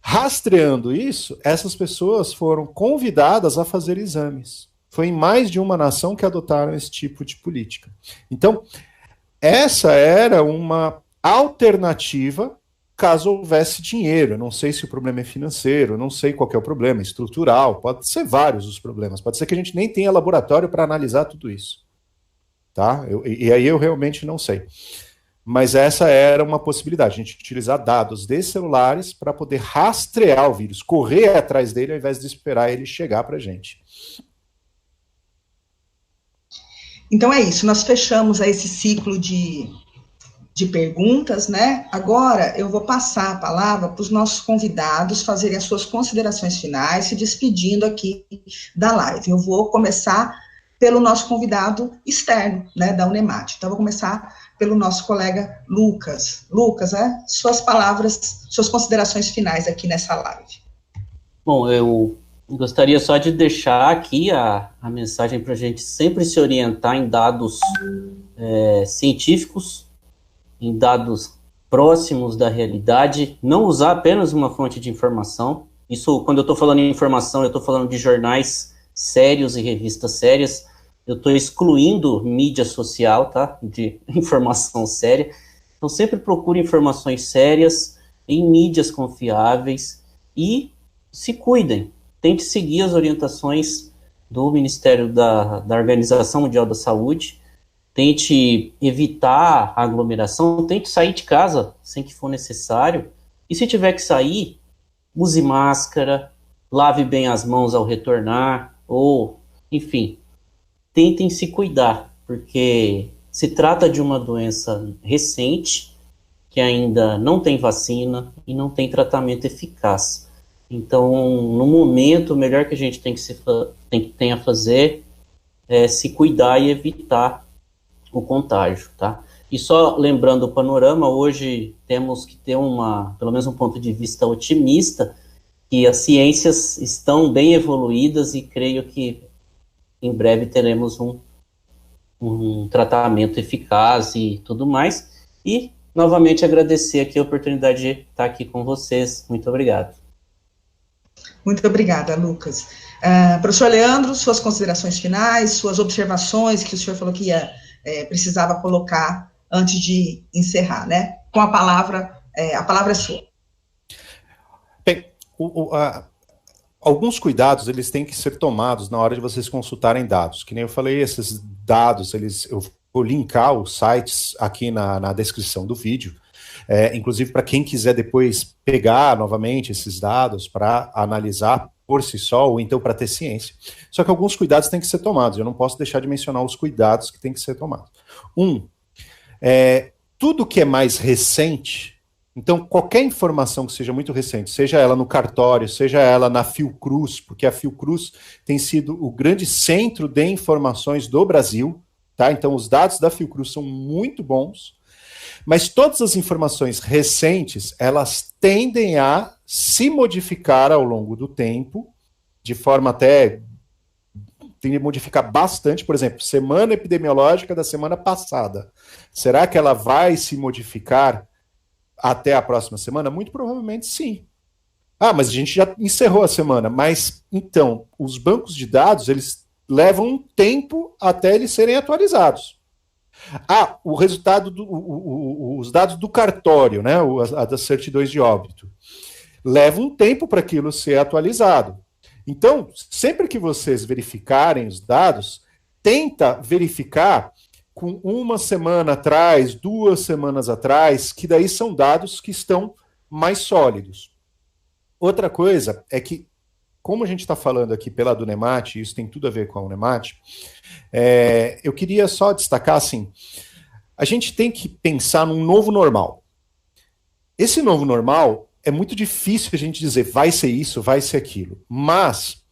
Rastreando isso, essas pessoas foram convidadas a fazer exames. Foi em mais de uma nação que adotaram esse tipo de política. Então, essa era uma alternativa caso houvesse dinheiro. Eu não sei se o problema é financeiro, eu não sei qual que é o problema, estrutural, pode ser vários os problemas, pode ser que a gente nem tenha laboratório para analisar tudo isso. Tá? E aí eu realmente não sei. mas essa era uma possibilidade, a gente utilizar dados de celulares para poder rastrear o vírus, correr atrás dele ao invés de esperar ele chegar para a gente. Então é isso, nós fechamos esse ciclo de perguntas, né? Agora eu vou passar a palavra para os nossos convidados fazerem as suas considerações finais, se despedindo aqui da live. Eu vou começar pelo nosso convidado externo, né, da Unemat. Então, eu vou começar pelo nosso colega Lucas. Lucas, suas palavras, suas considerações finais aqui nessa live. Bom, eu gostaria só de deixar aqui a mensagem para a gente sempre se orientar em dados científicos, em dados próximos da realidade, não usar apenas uma fonte de informação. Isso, quando eu estou falando em informação, eu estou falando de jornais sérios e revistas sérias. Eu estou excluindo mídia social, tá? De informação séria. Então, sempre procure informações sérias em mídias confiáveis e se cuidem. Tente seguir as orientações do Ministério da Organização Mundial da Saúde. Tente evitar a aglomeração, tente sair de casa sem que for necessário. E se tiver que sair, use máscara, lave bem as mãos ao retornar, ou, enfim, tentem se cuidar, porque se trata de uma doença recente, que ainda não tem vacina e não tem tratamento eficaz. Então, no momento, o melhor que a gente tem a fazer é se cuidar e evitar o contágio, tá? E só lembrando o panorama, hoje temos que ter pelo menos um ponto de vista otimista, que as ciências estão bem evoluídas e creio que em breve teremos um tratamento eficaz e tudo mais. E, novamente, agradecer aqui a oportunidade de estar aqui com vocês. Muito obrigado. Muito obrigada, Lucas. Professor Leandro, suas considerações finais, suas observações que o senhor falou que precisava colocar antes de encerrar, né? Com a palavra é sua. Bem, alguns cuidados, eles têm que ser tomados na hora de vocês consultarem dados. Que nem eu falei, esses dados, eu vou linkar os sites aqui na descrição do vídeo. Inclusive, para quem quiser depois pegar novamente esses dados para analisar por si só, ou então para ter ciência. Só que alguns cuidados têm que ser tomados, eu não posso deixar de mencionar os cuidados que têm que ser tomados. Tudo que é mais recente, então qualquer informação que seja muito recente, seja ela no cartório, seja ela na Fiocruz, porque a Fiocruz tem sido o grande centro de informações do Brasil, tá? Então os dados da Fiocruz são muito bons, mas todas as informações recentes, elas tendem a se modificar ao longo do tempo, de forma até... tem que modificar bastante. Por exemplo, semana epidemiológica da semana passada. Será que ela vai se modificar até a próxima semana? Muito provavelmente sim. Mas a gente já encerrou a semana. Mas, então, os bancos de dados, eles levam um tempo até eles serem atualizados. O resultado, os dados do cartório, né, das certidões de óbito, leva um tempo para aquilo ser atualizado. Então, sempre que vocês verificarem os dados, tenta verificar com uma semana atrás, 2 semanas atrás, que daí são dados que estão mais sólidos. Outra coisa é que, como a gente está falando aqui pela do Unemat, e isso tem tudo a ver com a Unemat, eu queria só destacar assim, a gente tem que pensar num novo normal. Esse novo normal é muito difícil a gente dizer vai ser isso, vai ser aquilo, mas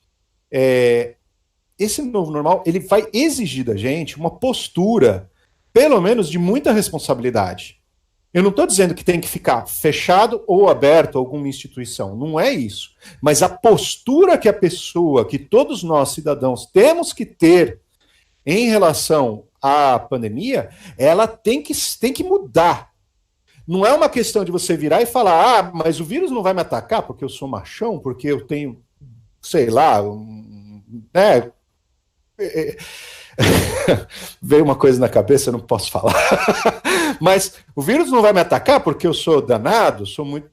esse novo normal ele vai exigir da gente uma postura, pelo menos de muita responsabilidade. Eu não estou dizendo que tem que ficar fechado ou aberto a alguma instituição, não é isso. Mas a postura que a pessoa, que todos nós cidadãos temos que ter em relação à pandemia, ela tem que mudar. Não é uma questão de você virar e falar, mas o vírus não vai me atacar porque eu sou machão, porque eu tenho, sei lá, né? Veio uma coisa na cabeça, eu não posso falar. Mas o vírus não vai me atacar porque eu sou danado, sou muito...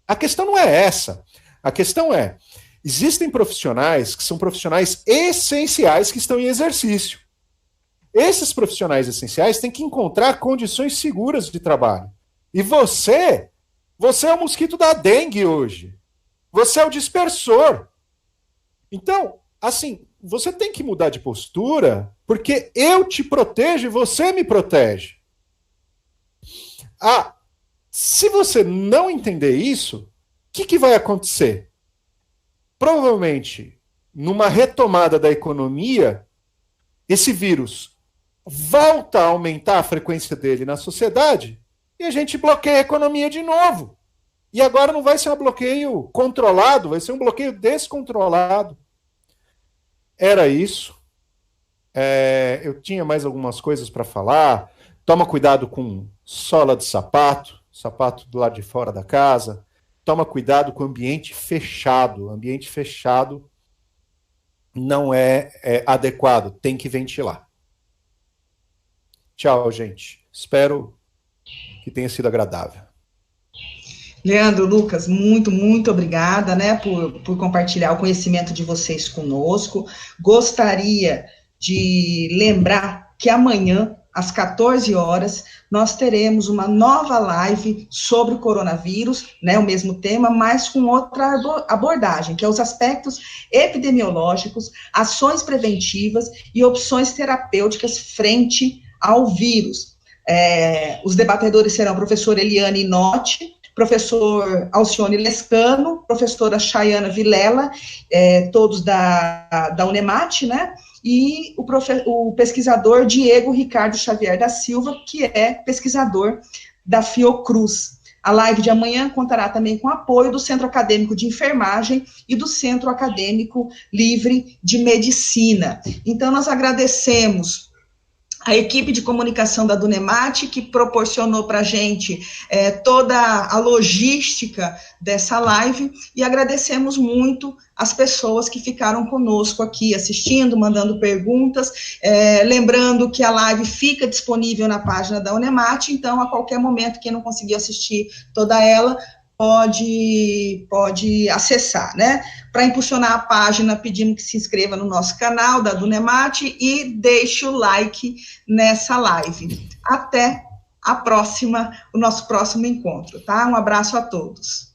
A questão não é essa. A questão é, existem profissionais que são profissionais essenciais que estão em exercício. esses profissionais essenciais têm que encontrar condições seguras de trabalho. E você é o mosquito da dengue hoje. Você é o dispersor. Então, assim, você tem que mudar de postura, porque eu te protejo e você me protege. Se você não entender isso, o que vai acontecer? Provavelmente, numa retomada da economia, esse vírus volta a aumentar a frequência dele na sociedade e a gente bloqueia a economia de novo. E agora não vai ser um bloqueio controlado, vai ser um bloqueio descontrolado. Era isso. Eu tinha mais algumas coisas para falar. Toma cuidado com sola de sapato do lado de fora da casa. Toma cuidado com ambiente fechado. Ambiente fechado não é adequado, tem que ventilar. Tchau, gente. Espero que tenha sido agradável. Leandro, Lucas, muito, muito obrigada, né, por compartilhar o conhecimento de vocês conosco. Gostaria de lembrar que amanhã, às 14 horas, nós teremos uma nova live sobre o coronavírus, né, o mesmo tema, mas com outra abordagem, que é os aspectos epidemiológicos, ações preventivas e opções terapêuticas frente ao vírus. Os debatedores serão a professora Eliane Notti, professor Alcione Lescano, professora Chayana Vilela, todos da Unemate, né? E o pesquisador Diego Ricardo Xavier da Silva, que é pesquisador da Fiocruz. A live de amanhã contará também com apoio do Centro Acadêmico de Enfermagem e do Centro Acadêmico Livre de Medicina. Então, nós agradecemos a equipe de comunicação da Dunemate, que proporcionou para a gente toda a logística dessa live, e agradecemos muito as pessoas que ficaram conosco aqui, assistindo, mandando perguntas, lembrando que a live fica disponível na página da Unemate, então, a qualquer momento, quem não conseguiu assistir toda ela, pode acessar, né? Para impulsionar a página, pedimos que se inscreva no nosso canal da Dunemate e deixe o like nessa live. Até o nosso próximo encontro, tá? Um abraço a todos.